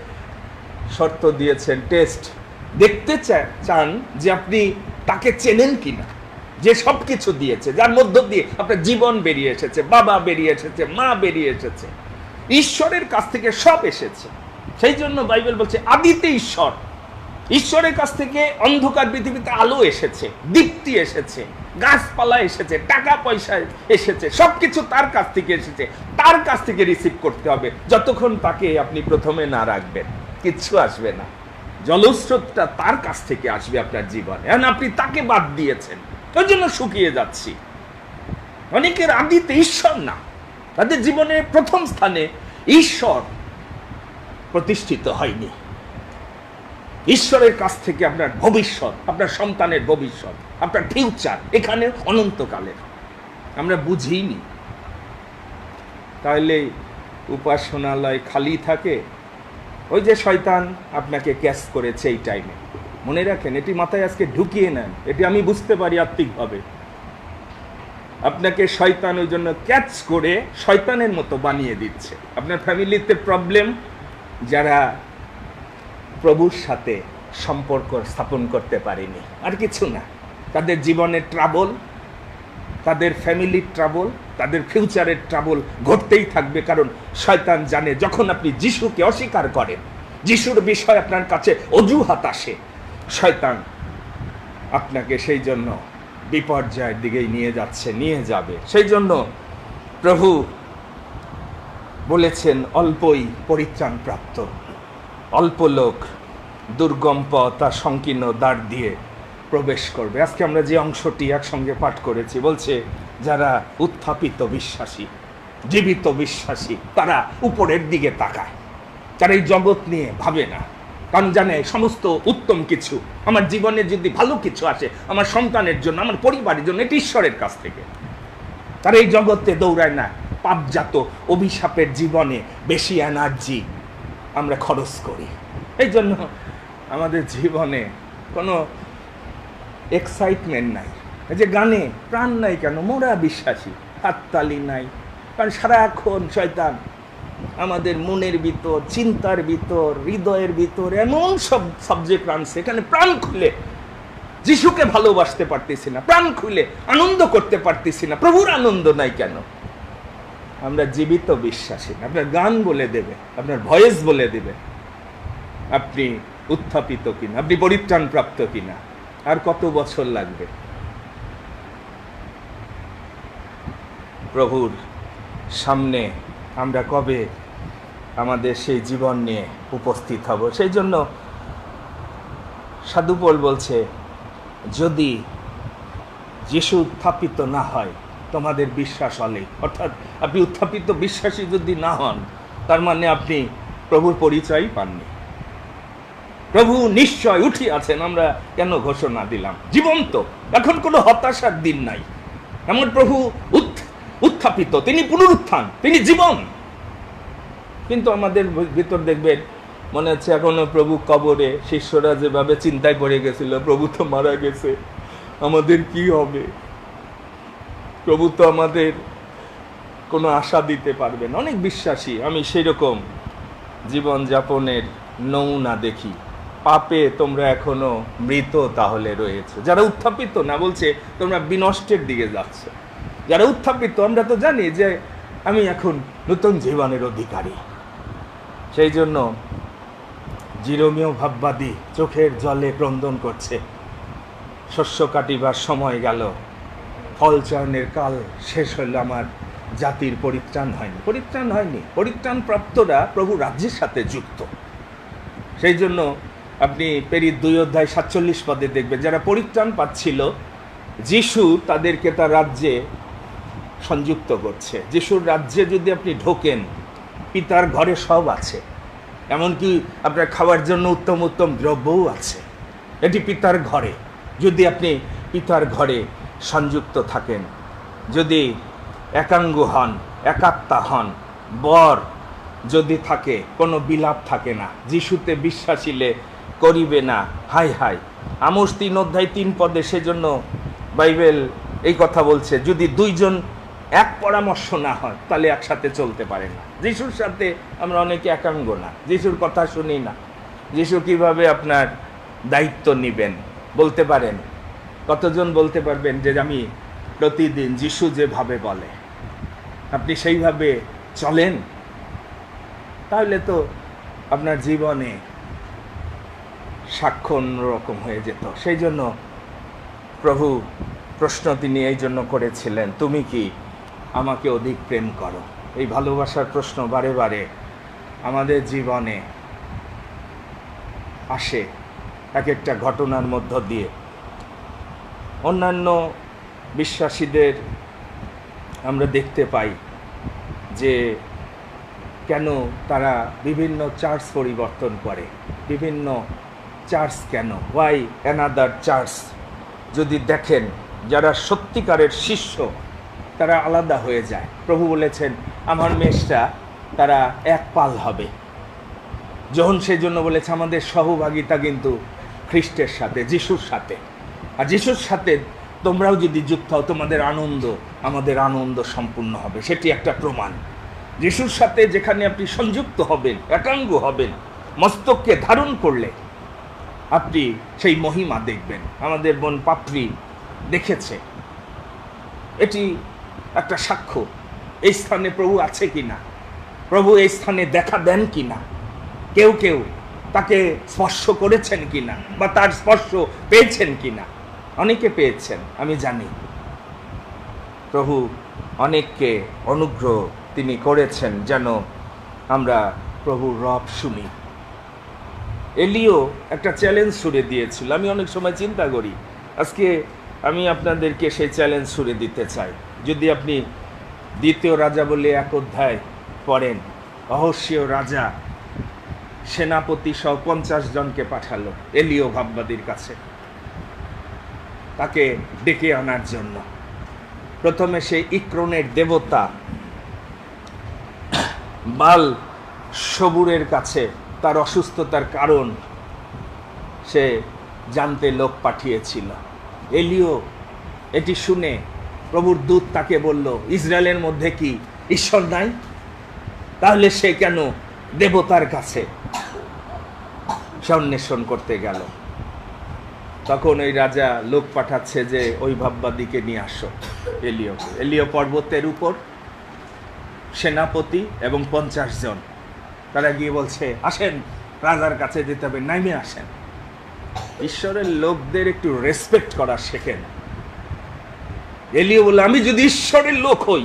শর্ত দিয়েছেন, টেস্ট দেখতে চান যে আপনি তাকে চেনেন কিনা, যে সব কিছু দিয়েছে, যার মধ্য দিয়ে আপনার জীবন বেরিয়ে এসেছে, বাবা বেরিয়ে এসেছে, মা বেরিয়ে এসেছে, ঈশ্বরের কাছ থেকে সব এসেছে। সেই জন্য বাইবেল বলছে আদিতে ঈশ্বর, ঈশ্বরের কাছ থেকে অন্ধকার পৃথিবীতে আলো এসেছে, দীপ্তি এসেছে, গাছপালা এসেছে, টাকা পয়সা এসেছে, সবকিছু তার কাছ থেকে এসেছে। তার কাছ থেকে রিসিভ করতে হবে। যতক্ষণ তাকে আপনি প্রথমে না রাখবেন, কিচ্ছু আসবে না। জলস্রোতটা তার কাছ থেকে আসবে আপনার জীবনে। এখন আপনি তাকে বাদ দিয়েছেন, ওই জন্য শুকিয়ে যাচ্ছি। অনেকের আদিতে ঈশ্বর না, তাদের জীবনের প্রথম স্থানে ঈশ্বর প্রতিষ্ঠিত হয়নি। ঈশ্বরের কাছ থেকে আপনার ভবিষ্যৎ, আপনার সন্তানের ভবিষ্যৎ, আপনার ফিউচার এখানে অনন্তকালের আমরা বুঝিনি। তাহলে উপাসনালয় খালি থাকে। ওই যে শয়তান আপনাকে ক্যাচ করেছে এই টাইমে, মনে রাখেন, এটি মাথায় আজকে ঢুকিয়ে নেন। এটি আমি বুঝতে পারি আত্মিকভাবে। আপনাকে শয়তান ওই জন্য ক্যাচ করে শয়তানের মতো বানিয়ে দিচ্ছে। আপনার ফ্যামিলিতে প্রবলেম, যারা প্রভুর সাথে সম্পর্ক স্থাপন করতে পারেনি, আর কিছু না। তাদের জীবনের ট্রাবল, তাদের ফ্যামিলির ট্রাবল, তাদের ফিউচারের ট্রাবল ঘটতেই থাকবে। কারণ শয়তান জানে যখন আপনি যিশুকে অস্বীকার করেন, যিশুর বিষয় আপনার কাছে অজুহাত আসে, শয়তান আপনাকে সেই জন্য বিপর্যয়ের দিকেই নিয়ে যাচ্ছে, নিয়ে যাবে। সেই জন্য প্রভু বলেছেন অল্পই পরিত্রাণ প্রাপ্ত, অল্প লোক দুর্গম পথ আর সংকীর্ণ দ্বার দিয়ে প্রবেশ করবে। আজকে আমরা যে অংশটি একসঙ্গে পাঠ করেছি বলছে, যারা উত্থাপিত বিশ্বাসী, জীবিত বিশ্বাসী, তারা উপরের দিকে তাকায়, যারা এই জগৎ নিয়ে ভাবে না, কারণ জানে সমস্ত উত্তম কিছু আমার জীবনে যদি ভালো কিছু আসে আমার সন্তানের জন্য, আমার পরিবারের জন্য, এটি ঈশ্বরের কাছ থেকে। তারা এই জগতে দৌড়ায় না পাপজাত অভিশাপের জীবনে বেশি এনার্জি আমরা খরচ করি। এই জন্য আমাদের জীবনে কোনো এক্সাইটমেন্ট নাই, এই যে গানে প্রাণ নাই কেন, মোরা বিশ্বাসী, হাততালি নাই, কারণ সারাক্ষণ শয়তান আমাদের মনের ভিতর, চিন্তার ভিতর, হৃদয়ের ভিতর এমন সব সাবজেক্ট আনছে, এখানে প্রাণ খুলে যিশুকে ভালোবাসতে পারতেছি না, প্রাণ খুলে আনন্দ করতে পারতেছি না। প্রভুর আনন্দ নাই কেন? আমরা জীবিত বিশ্বাসী না। আপনার গান বলে দেবে, আপনার ভয়েস বলে দেবে আপনি উত্থাপিত কিনা, আপনি পরিত্রাণ প্রাপ্ত কিনা। আর কত বছর লাগবে? প্রভুর সামনে আমরা কবে আমাদের সেই জীবন নিয়ে উপস্থিত হব? সেই জন্য সাধু পৌল বলছে, যদি যিশু উত্থাপিত না হয় তোমাদের বিশ্বাস হলে, অর্থাৎ আপনি উত্থাপিত বিশ্বাসী যদি না হন, তার মানে আপনি প্রভুর পরিচয় পাননি। প্রভু নিশ্চয় উঠিয়াছেন, আমরা কেন ঘোষণা দিলাম? জীবন্ত, এখন কোনো হতাশার দিন নাই। এমন প্রভু উত্থাপিত, তিনি পুনরুত্থান, তিনি জীবন। কিন্তু আমাদের ভিতর দেখবেন মনে হচ্ছে এখনো প্রভু কবরে, শিষ্যরা যেভাবে চিন্তায় পড়ে গেছিল, প্রভু তো মারা গেছে, আমাদের কি হবে? প্রভু তো আমাদের কোনো আশা দিতে পারবেন। অনেক বিশ্বাসী আমি সেরকম জীবনযাপনের নমুনা দেখি। পাপে তোমরা এখনো মৃত তাহলে রয়েছে। যারা উত্থাপিত না, বলছে তোমরা বিনষ্টের দিকে যাচ্ছে। যারা উত্থাপিত, আমরা তো জানি যে আমি এখন নতুন জীবনের অধিকারী। সেই জন্য জিরোমীয় ভাববাদী চোখের জলে ক্রন্দন করছে, শস্য কাটিবার সময় গেল, ফল চয়নের কাল শেষ হইল, আমার জাতির পরিত্রাণ হয়নি। পরিত্রাণ হয়নি, পরিত্রাণ প্রাপ্তরা প্রভু রাজ্যের সাথে যুক্ত। সেই জন্য আপনি পেরিত 2:47 পদে দেখবেন, যারা পরিত্রাণ পাচ্ছিল, যিশু তাদেরকে তার রাজ্যে সংযুক্ত করছে। যিশুর রাজ্যে যদি আপনি ঢোকেন, পিতার ঘরে সব আছে, এমনকি আপনার খাওয়ার জন্য উত্তম উত্তম দ্রব্যও আছে। এটি পিতার ঘরে। যদি আপনি পিতার ঘরে সংযুক্ত থাকেন, যদি একাঙ্গ হন, একাত্মা হন, বর যদি থাকে, কোনো বিলাপ থাকে না। যিশুতে বিশ্বাসীলে করিবে না হাই হাই। আমোস 3:3 সেজন্য বাইবেল এই কথা বলছে, যদি দুইজন এক পরামর্শ না হয় তাহলে একসাথে চলতে পারে না। যিশুর সাথে আমরা অনেকে একাঙ্গ না, যিশুর কথা শুনি না। যিশু কিভাবে আপনার দায়িত্ব নেবেন বলতে পারেন? কতজন বলতে পারবেন যে আমি প্রতিদিন যিশু যেভাবে বলে আপনি সেইভাবে চলেন? তাহলে তো আপনার জীবনে সাক্ষ্য অন্যরকম হয়ে যেত। সেই জন্য প্রভু প্রশ্ন তিনি এই জন্য করেছিলেন, তুমি কি আমাকে অধিক প্রেম করো? এই ভালোবাসার প্রশ্ন বারে বারে আমাদের জীবনে আসে এক একটা ঘটনার মধ্য দিয়ে। অন্যান্য বিশ্বাসীদের আমরা দেখতে পাই যে কেন তারা বিভিন্ন চার্চ পরিবর্তন করে, বিভিন্ন চার্চ কেন, ওয়াই অ্যানাদার চার্চ। যদি দেখেন যারা সত্যিকারের শিষ্য তারা আলাদা হয়ে যায়। প্রভু বলেছেন আমার মেষরা তারা এক পাল হবে। যখন সেই জন্য বলেছে আমাদের সহভাগিতা কিন্তু খ্রিস্টের সাথে, যিশুর সাথে। আর যিশুর সাথে তোমরাও যদি যুক্ত হও, তোমাদের আনন্দ আমাদের আনন্দ সম্পূর্ণ হবে। সেটি একটা প্রমাণ। যিশুর সাথে যেখানে আপনি সংযুক্ত হবেন, একাঙ্গ হবেন, মস্তককে ধারণ করলে আপনি সেই মহিমা দেখবেন। আমাদের বোন পাপড়ি দেখেছে, এটি একটা সাক্ষ্য। এই স্থানে প্রভু আছে কিনা, প্রভু এই স্থানে দেখা দেন কিনা, কেউ কেউ তাকে স্পর্শ করেছেন কিনা বা তার স্পর্শ পেয়েছেন কিনা। অনেকে পেয়েছেন, আমি জানি। প্রভু অনেককে অনুগ্রহ তিনি করেছেন যেন আমরা প্রভুর রব শুনি। এলিও একটা চ্যালেঞ্জ ছুড়ে দিয়েছিল। আমি অনেক সময় চিন্তা করি, আজকে আমি আপনাদেরকে সেই চ্যালেঞ্জ ছুড়ে দিতে চাই। যদি আপনি দ্বিতীয় রাজা বলে 1 অধ্যায় পড়েন, অহস্যীয় রাজা সেনাপতি সহ 50 জনকে পাঠালো এলিও ভাববাদীর কাছে, তাকে ডেকে আনার জন্য। প্রথমে সেই ইক্রনের দেবতা বাল সবুরের কাছে তার অসুস্থতার কারণ সে জানতে লোক পাঠিয়েছিল। এলিও এটি শুনে প্রভুর দূত তাকে বলল, ইসরায়েলের মধ্যে কি ঈশ্বর নাই? তাহলে সে কেন দেবতার কাছে সে অন্বেষণ করতে গেল? তখন ওই রাজা লোক পাঠাচ্ছে যে ওই ভাববাদীকে নিয়ে আসো এলিওকে। এলিও পর্বতের উপর, সেনাপতি এবং 50 জন, তারা গিয়ে বলছে, আসেন, রাজার কাছে যেতে হবে, নামে আসেন। ঈশ্বরের লোকদের একটু রেসপেক্ট করা শেখেন। এলিও বলে, আমি যদি ঈশ্বরের লোক হই,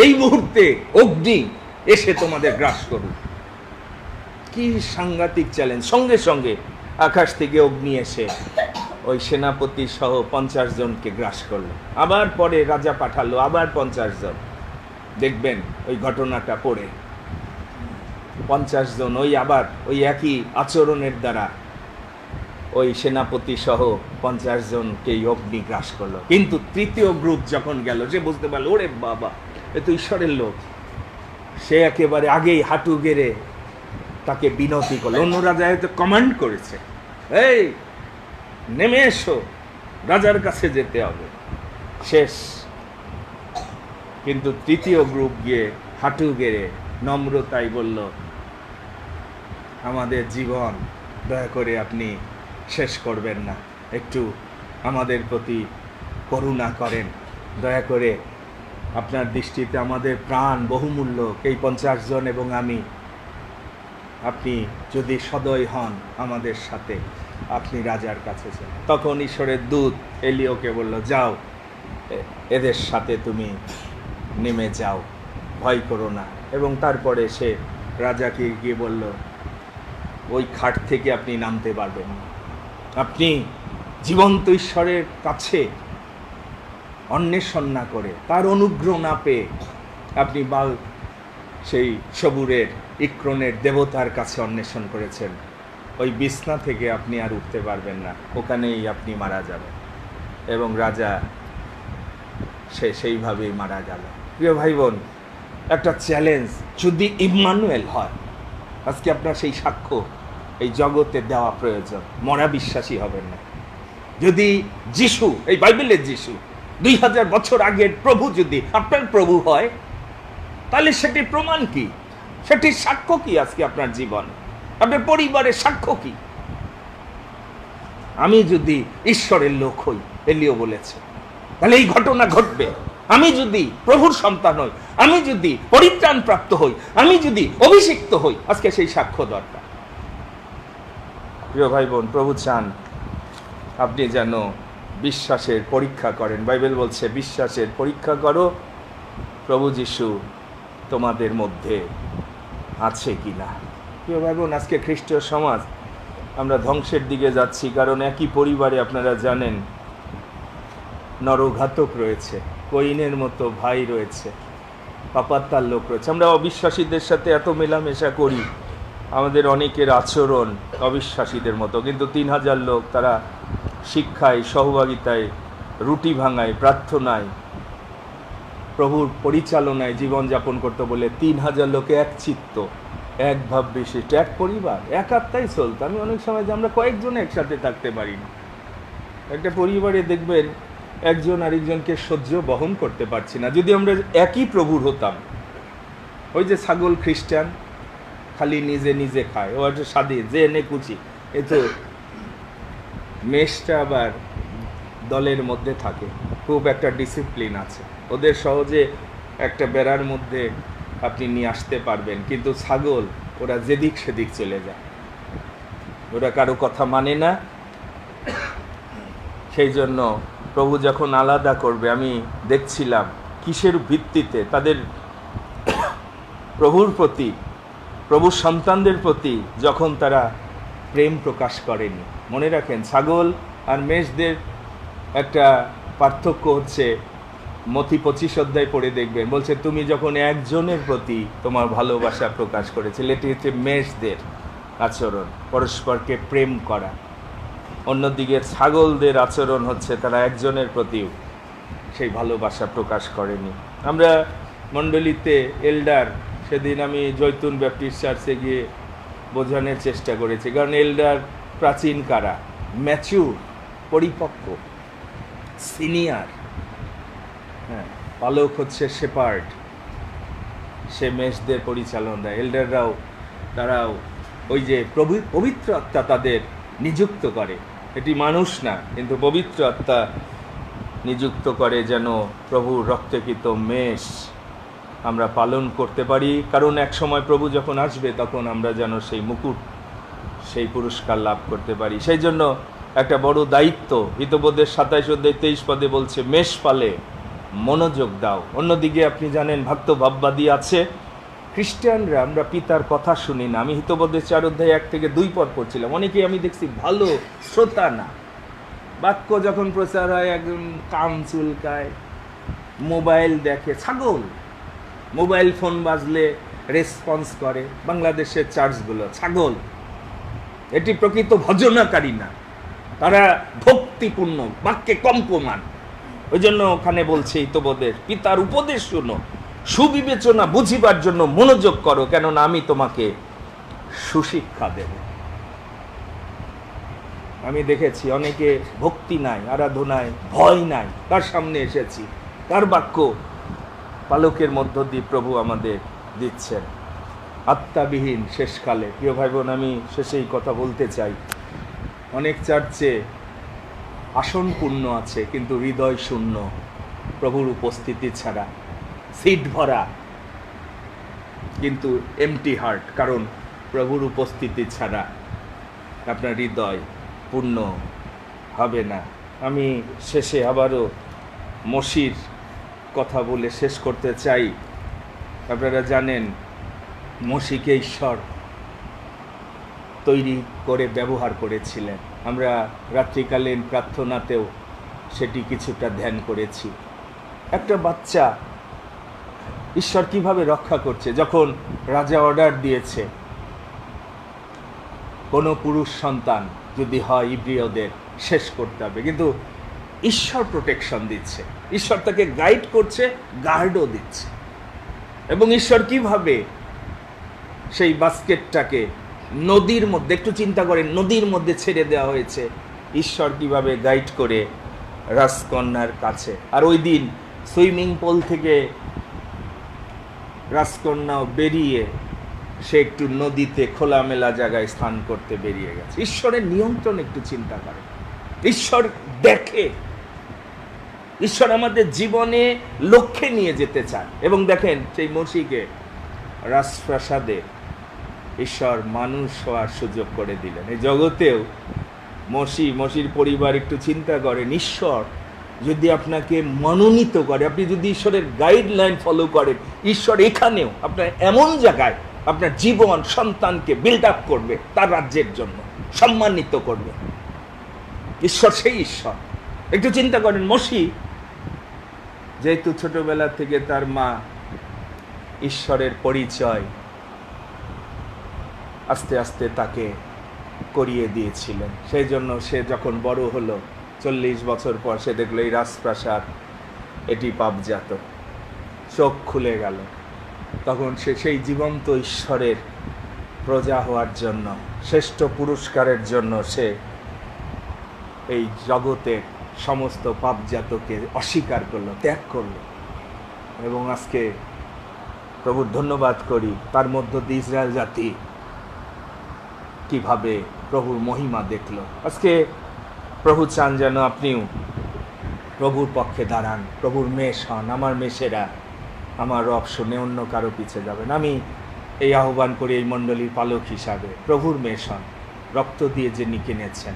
এই মুহূর্তে অগ্নি এসে তোমাদের গ্রাস করুক। কি সাংঘাতিক চ্যালেঞ্জ! সঙ্গে সঙ্গে আকাশ থেকে অগ্নি এসে ওই সেনাপতি সহ 50 জনকে গ্রাস করলো। আবার পরে রাজা পাঠালো আবার 50 জন। দেখবেন ওই ঘটনাটা পড়ে 50 জন আবার ওই একই আচরণের দ্বারা ওই সেনাপতি সহ 50 জনকেই অগ্নি গ্রাস করলো। কিন্তু তৃতীয় গ্রুপ যখন গেল, যে বুঝতে পারলো, ওরে বাবা, এ তো ঈশ্বরের লোক, সে একেবারে আগেই হাঁটু গেড়ে তাকে বিনতি করলো। অন্য রাজা হয়তো কমান্ড করেছে, এই নেমে এসো, রাজার কাছে যেতে হবে, শেষ। কিন্তু তৃতীয় গ্রুপ গিয়ে হাঁটু গেড়ে নম্রতাই বলল, আমাদের জীবন দয়া করে আপনি শেষ করবেন না, একটু আমাদের প্রতি করুণা করেন, দয়া করে আপনার দৃষ্টিতে আমাদের প্রাণ বহুমূল্য, এই 50 জন এবং আমি, আপনি যদি সদয় হন আমাদের সাথে, আপনি রাজার কাছে যান। তখন ঈশ্বরের দূত এলিওকে বলল, যাও, এদের সাথে তুমি নেমে যাও, ভয় করো না। এবং তারপরে সে রাজাকে গিয়ে বলল, ওই খাট থেকে আপনি নামতে পারবেন না, আপনি জীবন্ত ঈশ্বরের কাছে অন্বেষণ না করে, তার অনুগ্রহ না পেয়ে আপনি বাল সেই সবুরের ইক্রনের দেবতার কাছে অন্বেষণ করেছেন, ওই বিছনা থেকে আপনি আর উঠতে পারবেন না, ওখানেই আপনি মারা যাবেন। এবং রাজা সে সেইভাবেই মারা গেল। প্রিয় ভাই বোন, একটা চ্যালেঞ্জ যদি ইম্মানুয়েল হয়, আজকে আপনার সেই সাক্ষ্য এই জগতে দেওয়া প্রয়োজন, মরা বিশ্বাসী হবেন না। যদি যিশু, এই বাইবেলের যিশু 2000 বছর আগের প্রভু যদি আপনার প্রভু হয়, তাহলে সেটির প্রমাণ কি? সেটির সাক্ষ্য কি? আজকে আপনার জীবন, আপনার পরিবারের সাক্ষ্য কি? আমি যদি ঈশ্বরের লোক হই, এলিও বলেছে, তাহলে এই ঘটনা ঘটবে। আমি যদি প্রভুর সন্তান হই, আমি যদি পরিত্রাণ প্রাপ্ত হই, আমি যদি অভিষিক্ত হই, আজকে সেই সাক্ষ্য দরকার। প্রিয় ভাই বোন, প্রভু চান আপনি যেন বিশ্বাসের পরীক্ষা করেন। বাইবেল বলছে, বিশ্বাসের পরীক্ষা করো, প্রভু যিশু তোমাদের মধ্যে আছে কিনা। প্রিয় ভাই বোন, আজকে খ্রিস্টীয় সমাজ আমরা ধ্বংসের দিকে যাচ্ছি, কারণ একই পরিবারে আপনারা জানেন নরঘাতক রয়েছে, কইনের মতো ভাই রয়েছে, পাপাত্তার লোক রয়েছে। আমরা অবিশ্বাসীদের সাথে এত মেলামেশা করি, আমাদের অনেকের আচরণ অবিশ্বাসীদের মতো, কিন্তু 3000 লোক তারা শিক্ষায়, সহভাগিতায়, রুটি ভাঙায়, প্রার্থনায়, প্রভুর পরিচালনায় জীবনযাপন করতে বলে 3000 লোকে এক চিত্ত, এক ভাব বিশিষ্ট, এক পরিবার, এক আত্মাই চলতো। আমি অনেক সময় যে আমরা কয়েকজন একসাথে থাকতে পারি না, একটা পরিবারে দেখবেন একজন আরেকজনকে সহ্য বহন করতে পারছি না। যদি আমরা একই প্রভুর হতাম, ওই যে ছাগল খ্রিস্টান খালি নিজে নিজে খায়, ও একটা স্বাদী যে এনে কুচি, এ তো মেষটা আবার দলের মধ্যে থাকে, খুব একটা ডিসিপ্লিন আছে, ওদের সহজে একটা বেড়ার মধ্যে আপনি নিয়ে আসতে পারবেন। কিন্তু ছাগল ওরা যেদিক সেদিক চলে যায়, ওরা কারো কথা মানে না। সেই জন্য প্রভু যখন আলাদা করবে, আমি দেখছিলাম কিসের ভিত্তিতে তাদের প্রভুর প্রতি প্রভুর সন্তানদের প্রতি যখন তারা প্রেম প্রকাশ করেনি। মনে রাখেন, ছাগল আর মেষদের একটা পার্থক্য হচ্ছে, মথি 25 অধ্যায় পড়ে দেখবেন, বলছে তুমি যখন একজনের প্রতি তোমার ভালোবাসা প্রকাশ করেছিলে, এটি হচ্ছে মেষদের আচরণ, পরস্পরকে প্রেম করা। অন্যদিকে ছাগলদের আচরণ হচ্ছে তারা একজনের প্রতিও সেই ভালোবাসা প্রকাশ করেনি। আমরা মণ্ডলীতে এল্ডার, সেদিন আমি জৈতুন ব্যাপটিস্ট চার্চে গিয়ে বোঝানোর চেষ্টা করেছি, কারণ এল্ডার প্রাচীন কারা, ম্যাচিউর, পরিপক্ক, সিনিয়র। হ্যাঁ, পালক হচ্ছে শেপার্ড, সে মেষদের পরিচালনা দেয়। এল্ডাররাও তারাও ওই যে পবিত্র আত্মা তাদের নিযুক্ত করে, এটি মানুষ না, কিন্তু পবিত্র আত্মা নিযুক্ত করে যেন প্রভুর রক্তকৃত মেষ আমরা পালন করতে পারি। কারণ এক সময় প্রভু যখন আসবে তখন আমরা যেন সেই মুকুট, সেই পুরস্কার লাভ করতে পারি। সেই জন্য একটা বড় দায়িত্ব। হিতবোধের 27 অধ্যায় 23 পদে বলছে, মেষ পালে মনোযোগ দাও। অন্যদিকে আপনি জানেন, ভক্ত ভাববাদী আছে, খ্রিস্টানরা আমরা পিতার কথা শুনি না। আমি হিতবোধের 4 অধ্যায় 1 থেকে 2 পদ পড়ছিলাম। অনেকেই আমি দেখছি ভালো শ্রোতা না, বাক্য যখন প্রচার হয় একদম কান চুলকায়, মোবাইল দেখে, ছাগল। মোবাইল ফোন বাজলে রেসপন্স করে। বাংলাদেশের চার্চগুলো ছাগল, এটি প্রকৃত ভজনাকারী না, তারা ভক্তিপূর্ণ, বাক্যে কম্পমান। ওই জন্য ওখানে বলছে হিতবোধের, পিতার উপদেশ শুনো, সুবিবেচনা বুঝিবার জন্য মনোযোগ করো, কেননা আমি তোমাকে সুশিক্ষা দেব। আমি দেখেছি অনেকে ভক্তি নাই, আরাধনায় ভয় নাই, তার সামনে এসেছি, তার বাক্য পালকের মধ্য দিয়ে প্রভু আমাদের দিচ্ছেন। আত্মাবিহীন শেষকালে, প্রিয় ভাই বোন, আমি শেষেই কথা বলতে চাই, অনেক চার্চে আসন পূর্ণ আছে কিন্তু হৃদয় শূন্য, প্রভুর উপস্থিতি ছাড়া। সিট ভরা কিন্তু এমটি হার্ট, কারণ প্রভুর উপস্থিতি ছাড়া আপনার হৃদয় পূর্ণ হবে না। আমি শেষে আবারও মসির কথা বলে শেষ করতে চাই। আপনারা জানেন, মসিকে ঈশ্বর তৈরি করে ব্যবহার করেছিলেন। আমরা রাত্রিকালীন প্রার্থনাতেও সেটি কিছুটা ধ্যান করেছি। একটা বাচ্চা ঈশ্বর কিভাবে রক্ষা করছে, যখন রাজা অর্ডার দিয়েছে কোনো পুরুষ সন্তান যদি হয় ইব্রিয়দের শেষ করতে হবে, কিন্তু ঈশ্বর প্রোটেকশন দিচ্ছে, ঈশ্বর তাকে গাইড করছে, গার্ডও দিচ্ছে। এবং ঈশ্বর কিভাবে সেই বাস্কেটটাকে নদীর মধ্যে, একটু চিন্তা করেন, নদীর মধ্যে ছেড়ে দেওয়া হয়েছে, ঈশ্বর কিভাবে গাইড করে রাজকন্যার কাছে। আর ওই দিন সুইমিং পুল থেকে রাজকন্যাও বেরিয়ে সে একটু নদীতে খোলামেলা জায়গায় স্নান করতে বেরিয়ে গেছে। ঈশ্বরের নিয়ন্ত্রণ একটু চিন্তা করে, ঈশ্বর দেখে, ঈশ্বর আমাদের জীবনে লক্ষ্যে নিয়ে যেতে চান। এবং দেখেন, সেই মসিকে রাজপ্রাসাদে ঈশ্বর মানুষ হওয়ার সুযোগ করে দিলেন। এই জগতেও মসির পরিবার একটু চিন্তা করেন, ঈশ্বর যদি আপনাকে মনোনীত করে, আপনি যদি ঈশ্বরের গাইডলাইন ফলো করেন, ঈশ্বর এখানেও আপনার এমন জায়গায় আপনার জীবন সন্তানকে বিল্ড আপ করবে, তার রাজ্যের জন্য সম্মানিত করবে। ঈশ্বর সেই ঈশ্বর। একটু চিন্তা করেন, মসি যেহেতু ছোটবেলা থেকে তার মা ঈশ্বরের পরিচয় আস্তে আস্তে তাকে করিয়ে দিয়েছিলেন, সেই জন্য সে যখন বড় হলো 40 বছর পর সে দেখলো এই রাজপ্রাসাদ এটি পাপজাত, চোখ খুলে গেল। তখন সে সেই জীবন্ত ঈশ্বরের প্রজা হওয়ার জন্য, শ্রেষ্ঠ পুরস্কারের জন্য সে এই জগতের সমস্ত পাপজাতকে অস্বীকার করলো, ত্যাগ করলো। এবং আজকে প্রভুর ধন্যবাদ করি, তার মধ্য দিয়ে ইসরায়েল জাতি কিভাবে প্রভুর মহিমা দেখলো। আজকে প্রভু চান যেন আপনিও প্রভুর পক্ষে দাঁড়ান, প্রভুর মেষ হন। আমার মেষেরা আমার রব শুনে অন্য কারো পিছে যাবেন। আমি এই আহ্বান করি এই মণ্ডলীর পালক হিসাবে, প্রভুর মেষ হন, রক্ত দিয়ে যিনি কিনেছেন।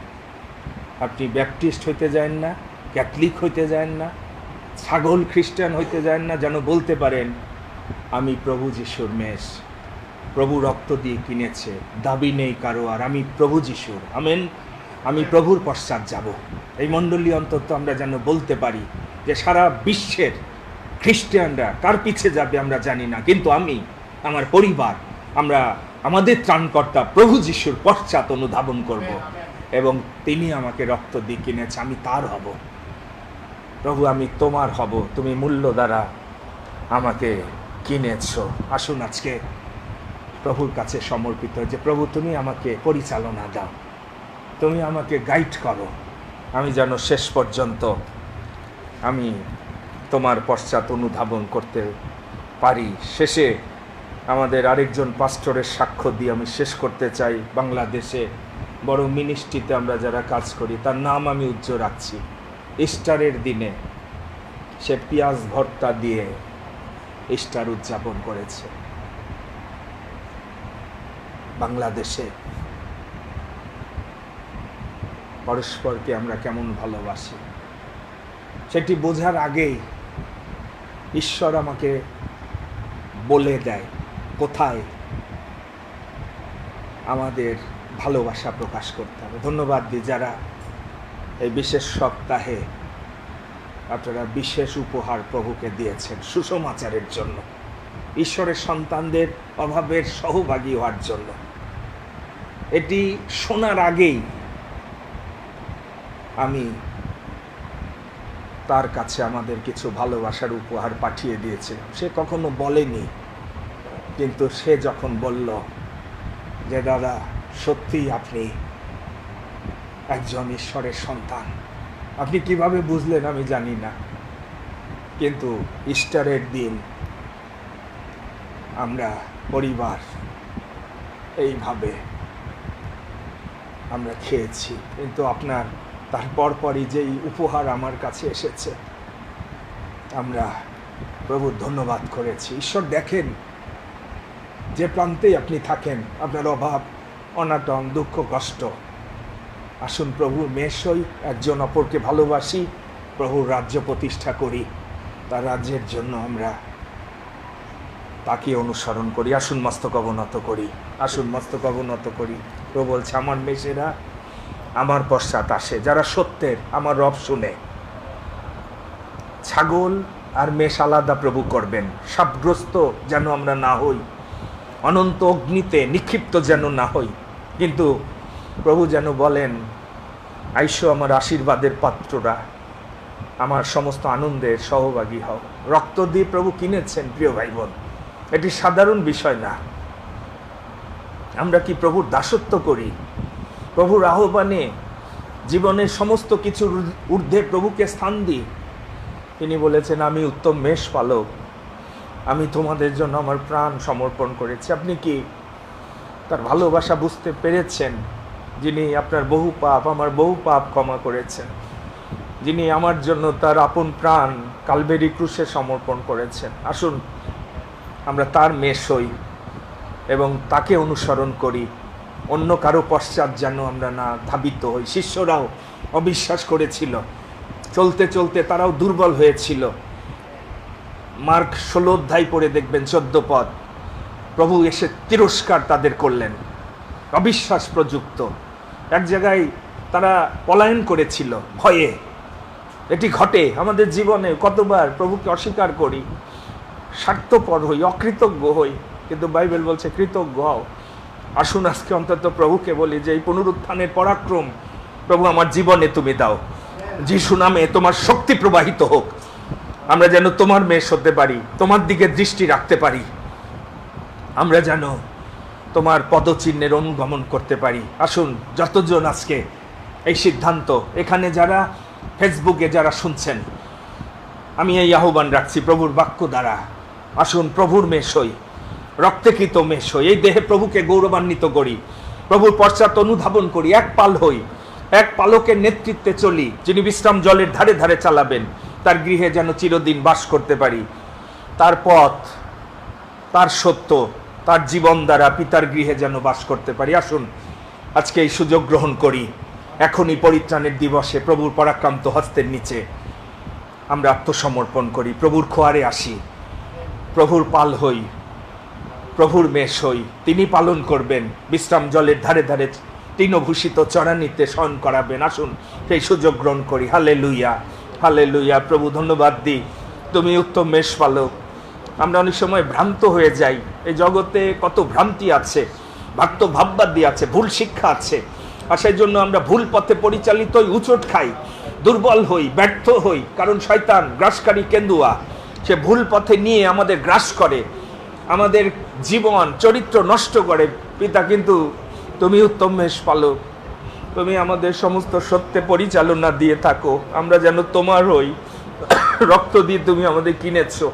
আপনি ব্যাপটিস্ট হইতে যান না, ক্যাথলিক হইতে যান না, ছাগল খ্রিস্টান হইতে যান না, যেন বলতে পারেন আমি প্রভু যিশুর মেষ, প্রভু রক্ত দিয়ে কিনেছে, দাবি নেই কারো আর, আমি প্রভু যিশুর, আমেন। আমি প্রভুর পশ্চাৎ যাব। এই মণ্ডলী অন্তত আমরা যেন বলতে পারি যে সারা বিশ্বের খ্রিস্টানরা কার পিছে যাবে আমরা জানি না, কিন্তু আমি, আমার পরিবার, আমরা আমাদের ত্রাণকর্তা প্রভু যিশুর পশ্চাৎ অনুধাবন করব, এবং তিনি আমাকে রক্ত দিয়ে কিনেছে, আমি তার হব। প্রভু আমি তোমার হব, তুমি মূল্য দ্বারা আমাকে কিনেছ। আসুন আজকে প্রভুর কাছে সমর্পিত যে প্রভু তুমি আমাকে পরিচালনা দাও, তুমি আমাকে গাইড করো, আমি যেন শেষ পর্যন্ত আমি তোমার পশ্চাৎ অনুধাবন করতে পারি। শেষে আমাদের আরেকজন পাস্টরের সাক্ষ্য দিয়ে আমি শেষ করতে চাই। বাংলাদেশে বড় মিনিস্ট্রিতে আমরা যারা কাজ করি তার নাম আমি উজ্জ্বল রাখছি। ইস্টারের দিনে সে পেঁয়াজ ভর্তা দিয়ে ইস্টার উদযাপন করেছে। বাংলাদেশে পরস্পরকে আমরা কেমন ভালোবাসি সেটি বোঝার আগেই ঈশ্বর আমাকে বলে দেয় কোথায় আমাদের ভালোবাসা প্রকাশ করতে হবে। ধন্যবাদ দিই যারা এই বিশেষ সপ্তাহে আপনারা বিশেষ উপহার প্রভুকে দিয়েছেন সুসমাচারের জন্য, ঈশ্বরের সন্তানদের অভাবের সহভাগী হওয়ার জন্য। এটি শোনার আগেই আমি তার কাছে আমাদের কিছু ভালোবাসার উপহার পাঠিয়ে দিয়েছিলাম। সে কখনো বলেনি, কিন্তু সে যখন বলল যে দাদা সত্যিই আপনি একজন ঈশ্বরের সন্তান, আপনি কিভাবে বুঝলেন আমি জানি না, কিন্তু ইস্টারের দিন আমরা পরিবার এইভাবে আমরা খেয়েছি। কিন্তু আপনার তারপর পরই যেই উপহার আমার কাছে এসেছে, আমরা প্রভুর ধন্যবাদ করেছি। ঈশ্বর দেখেন যে প্রান্তেই আপনি থাকেন, আপনার অভাব অনাটন দুঃখ কষ্ট, আসুন প্রভুর মেষই একজন অপরকে ভালোবাসি, প্রভুর রাজ্য প্রতিষ্ঠা করি, তার রাজ্যের জন্য আমরা তাকে অনুসরণ করি। আসুন মস্তক অবনত করি, আসুন মস্তক অবনত করি। প্রভু বলছে আমার মেষেরা আমার পশ্চাৎ আসে, যারা সত্যের আমার রব শুনে। ছাগল আর মেষ আলাদা প্রভু করবেন। সাপগ্রস্ত যেন আমরা না হই, অনন্ত অগ্নিতে নিক্ষিপ্ত যেন না হই, কিন্তু প্রভু যেন বলেন আইসো আমার আশীর্বাদের পাত্ররা, আমার সমস্ত আনন্দের সহভাগী হও। রক্ত দিয়ে প্রভু কিনেছেন প্রিয় ভাই বোন, এটি সাধারণ বিষয় না। আমরা কি প্রভুর দাসত্ব করি? প্রভুর আহ্বানে জীবনের সমস্ত কিছুর ঊর্ধ্বে প্রভুকে স্থান দিই। তিনি বলেছেন আমি উত্তম মেষ পালক, আমি তোমাদের জন্য আমার প্রাণ সমর্পণ করেছি। আপনি কি তার ভালোবাসা বুঝতে পেরেছেন? যিনি আপনার বহু পাপ, আমার বহু পাপ ক্ষমা করেছেন, যিনি আমার জন্য তার আপন প্রাণ কালভেরি ক্রুশে সমর্পণ করেছেন। আসুন আমরা তার মেষ হই এবং তাকে অনুসরণ করি, অন্য কারো পশ্চাৎ যেন আমরা না ধাবিত হই। শিষ্যরাও অবিশ্বাস করেছিল, চলতে চলতে তারাও দুর্বল হয়েছিল। মার্ক 16 অধ্যায় পড়ে দেখবেন 14 পদ, প্রভু এসে তিরস্কার তাদের করলেন, অবিশ্বাস প্রযুক্ত। এক জায়গায় তারা পলায়ন করেছিল ভয়ে। এটি ঘটে আমাদের জীবনে, কতবার প্রভুকে অস্বীকার করি, স্বার্থপর হই, অকৃতজ্ঞ হই, কিন্তু বাইবেল বলছে কৃতজ্ঞ হও। আসুন আজকে অন্তত প্রভুকে বলি যে এই পুনরুত্থানের পরাক্রম প্রভু আমার জীবনে তুমি দাও, যিশু নামে তোমার শক্তি প্রবাহিত হোক, আমরা যেন তোমার মেষ হতে পারি, তোমার দিকে দৃষ্টি রাখতে পারি, আমরা যেন তোমার পদচিহ্নের অনুগমন করতে পারি। আসুন যতজন আজকে এই সিদ্ধান্ত, এখানে যারা ফেসবুকে যারা শুনছেন, আমি এই আহ্বান রাখছি প্রভুর বাক্য দ্বারা, আসুন প্রভুর মেষ হই, রক্তকৃত মেষ হই, এই দেহে প্রভুকে গৌরবান্বিত করি, প্রভুর পশ্চাৎ অনুধাবন করি, এক পাল হই, এক পালকের নেতৃত্বে চলি, যিনি বিশ্রাম জলের ধারে ধারে চালাবেন, তার গৃহে যেন চিরদিন বাস করতে পারি, তার পথ, তার সত্য, তার জীবন দ্বারা পিতার গৃহে যেন বাস করতে পারি। আসুন আজকে এই সুযোগ গ্রহণ করি, এখনই পরিত্রাণের দিবসে প্রভুর পরাক্রান্ত হস্তের নিচে আমরা আত্মসমর্পণ করি, প্রভুর খোয়ারে আসি, প্রভুর পাল হই, প্রভুর মেষ হই, তিনি পালন করবেন। বিশ্রাম জলের ধারে ধারে তৃণভূষিত চড়ানিতে শয়ন করাবেন। আসুন সেই সুযোগ গ্রহণ করি। Hallelujah, hallelujah. প্রভু ধন্যবাদ দিই, তুমি উত্তম মেষ পালক। আমরা অনেক সময় ভ্রান্ত হয়ে যাই। এই জগতে কত ভ্রান্তি আছে, ভক্ত ভাববাদী আছে, ভুল শিক্ষা আছে, আর সেই জন্য আমরা ভুল পথে পরিচালিত হই, উচট খাই, দুর্বল হই, ব্যর্থ হই। কারণ শয়তান গ্রাসকারী কেন্দুয়া, সে ভুল পথে নিয়ে আমাদের গ্রাস করে, আমাদের জীবন চরিত্র নষ্ট করে। পিতা, কিন্তু তুমি উত্তম মেষ পালক, তুমি আমাদের সমস্ত সত্যে পরিচালনা দিয়ে থাকো। আমরা যেন তোমার হই। রক্ত দিয়ে তুমি আমাদের কিনেছো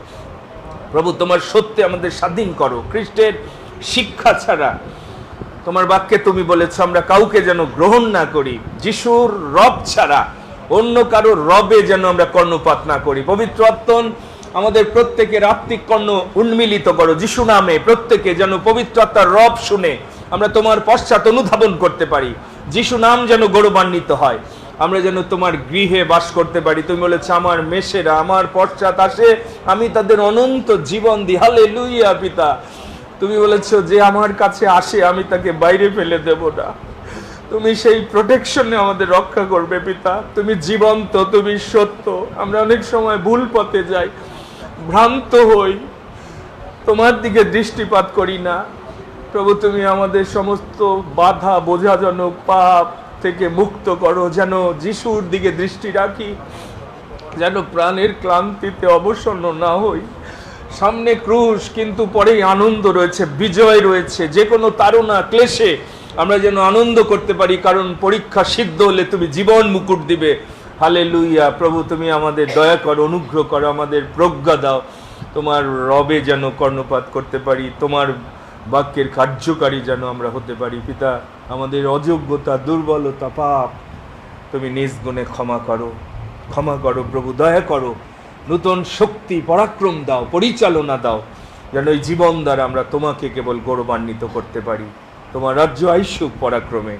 প্রভু, তোমার সত্যে আমাদের স্বাধীন করো। খ্রিস্টের শিক্ষা ছাড়া, তোমার বাক্যে তুমি বলেছো আমরা কাউকে যেন গ্রহণ না করি। যিশুর রব ছাড়া অন্য কারো রবে যেন আমরা কর্ণপাত না করি। পবিত্র আত্মা আমাদের প্রত্যেকের আত্মিক কর্ণ উন্মিলিত করো যিশু নামে। প্রত্যেকে যেন পবিত্র আত্মার রব শুনে আমরা তোমার পশ্চাৎ অনুধাবন করতে পারি। যিশু নাম যেন গৌরবান্বিত হয়। আমরা যেন তোমার গৃহে বাস করতে পারি। তুমি বলেছো আমার মেষেরা আমার পশ্চাৎ আসে, আমি তাদের অনন্ত জীবন দিই। হালেলুয়া। পিতা, তুমি বলেছো যে আমার কাছে আসে আমি তাকে বাইরে ফেলে দেব না। তুমি সেই প্রোটেকশনে আমাদের রক্ষা করবে। পিতা, তুমি জীবন্ত, তুমি সত্য। আমরা অনেক সময় ভুল পথে যাই, ভ্রান্ত হই, তোমার দিকে দৃষ্টিপাত করি না। প্রভু, তুমি আমাদের সমস্ত বাধা বোঝাজনক পাপ থেকে মুক্ত করো, যেন যিশুর দিকে দৃষ্টি রাখি, যেন প্রাণের ক্লান্তিতে অবসন্ন না হই। সামনে ক্রুশ, কিন্তু পরেই আনন্দ রয়েছে, বিজয় রয়েছে। যে কোনো তাড়না ক্লেশে আমরা যেন আনন্দ করতে পারি, কারণ পরীক্ষা সিদ্ধ হলে তুমি জীবন মুকুট দিবে। হালেলুয়া। প্রভু, তুমি আমাদের দয়া করো, অনুগ্রহ করো, আমাদের প্রজ্ঞা দাও, তোমার রবে যেন কর্ণপাত করতে পারি, তোমার বাক্যের কার্যকারী যেন আমরা হতে পারি। পিতা, আমাদের অযোগ্যতা, দুর্বলতা, পাপ তুমি নিজ গুণে ক্ষমা করো, ক্ষমা করো। প্রভু, দয়া করো, নূতন শক্তি পরাক্রম দাও, পরিচালনা দাও, যেন এই জীবন দ্বারা আমরা তোমাকে কেবল গৌরবান্বিত করতে পারি। তোমার রাজ্য আইসুক পরাক্রমে।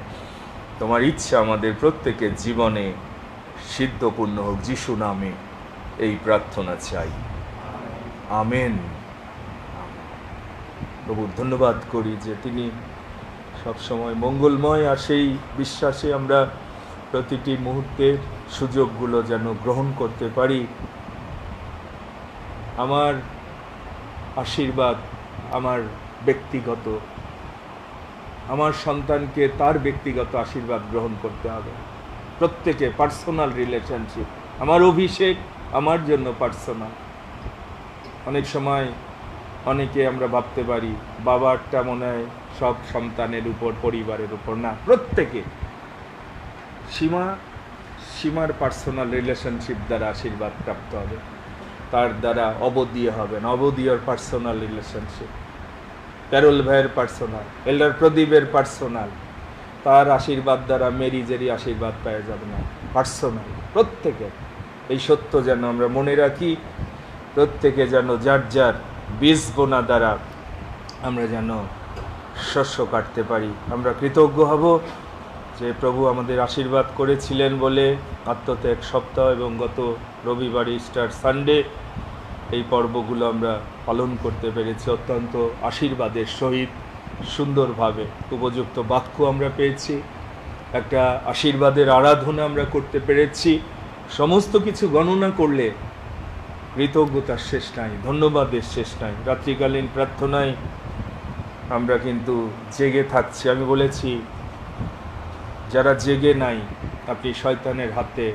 তোমার ইচ্ছা আমাদের প্রত্যেকের জীবনে সিদ্ধপূর্ণ হোক। যিশু নামে এই প্রার্থনা চাই, আমেন। প্রভু ধন্যবাদ করি যে তিনি সবসময় মঙ্গলময়, আর সেই বিশ্বাসে আমরা প্রতিটি মুহূর্তের সুযোগগুলো যেন গ্রহণ করতে পারি। আমার আশীর্বাদ আমার ব্যক্তিগত, আমার সন্তানকে তার ব্যক্তিগত আশীর্বাদ গ্রহণ করতে হবে। প্রত্যেকে পার্সোনাল রিলেশনশিপ। আমার অভিষেক আমার জন্য পার্সোনাল। অনেক সময় অনেকে আমরা ভাবতে পারি বাবারটা মনে হয় সব সন্তানের উপর, পরিবারের উপর। না, প্রত্যেকে সীমার পার্সোনাল রিলেশনশিপ দ্বারা আশীর্বাদ প্রাপ্ত হবে, তার দ্বারা অবদীয় হবে না। অবদীয়র পার্সোনাল রিলেশনশিপ, প্যারোল ভাইয়ের পার্সোনাল, এল্ডার প্রদীপের পার্সোনাল, তার আশীর্বাদ দ্বারা মেরিজেরই আশীর্বাদ পাওয়া যাবে না, পার্সোনাল। প্রত্যেকে এই সত্য যেন আমরা মনে রাখি। প্রত্যেকে যেন যার যার বীজ বোনা দ্বারা আমরা যেন শস্য কাটতে পারি। আমরা কৃতজ্ঞ হব যে প্রভু আমাদের আশীর্বাদ করেছিলেন বলে আত্মত্যাগ সপ্তাহ এবং গত রবিবার ইস্টার সানডে এই পর্বগুলো আমরা পালন করতে পেরেছি অত্যন্ত আশীর্বাদের সহিত, সুন্দরভাবে। উপযুক্ত বাক্য আমরা পেয়েছি, একটা আশীর্বাদের আরাধনা আমরা করতে পেরেছি। সমস্ত কিছু গণনা করলে কৃতজ্ঞতার শেষ নাই, ধন্যবাদের শেষ নাই। রাত্রিকালীন প্রার্থনায় আমরা কিন্তু জেগে থাকছি। আমি বলেছি যারা জেগে নাই, আপনি শয়তানের হাতে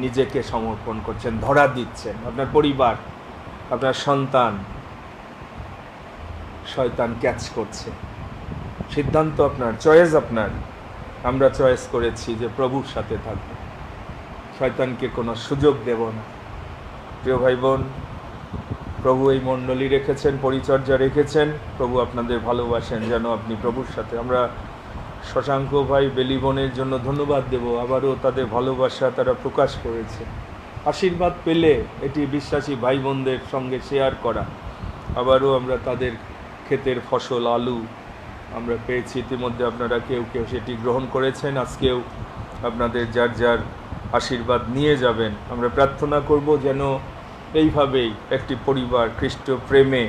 নিজেকে সমর্পণ করছেন, ধরা দিচ্ছেন। আপনার পরিবার, আপনার সন্তান, শয়তান ক্যাচ করছে। সিদ্ধান্ত আপনার, চয়েস আপনার। আমরা চয়েস করেছি যে প্রভুর সাথে থাকবো, শয়তানকে কোনো সুযোগ দেব না। প্রিয় ভাই বোন, প্রভু এই মণ্ডলী রেখেছেন, পরিচর্যা রেখেছেন। প্রভু আপনাদের ভালোবাসেন, যেন আপনি প্রভুর সাথে। আমরা শশাঙ্ক ভাই, বেলি বোনের জন্য ধন্যবাদ দেব। আবারও তাদের ভালোবাসা তারা প্রকাশ করেছে। আশীর্বাদ পেলে এটি বিশ্বাসী ভাই বোনদের সঙ্গে শেয়ার করা। আবারও আমরা তাদের ক্ষেতের ফসল, আলু আমরা পেয়েছি ইতিমধ্যে। আপনারা কেউ কেউ সেটি গ্রহণ করেছেন। আজকেও আপনাদের যার যার আশীর্বাদ নিয়ে যাবেন। আমরা প্রার্থনা করব যেন এইভাবেই একটি পরিবার খ্রিস্ট প্রেমে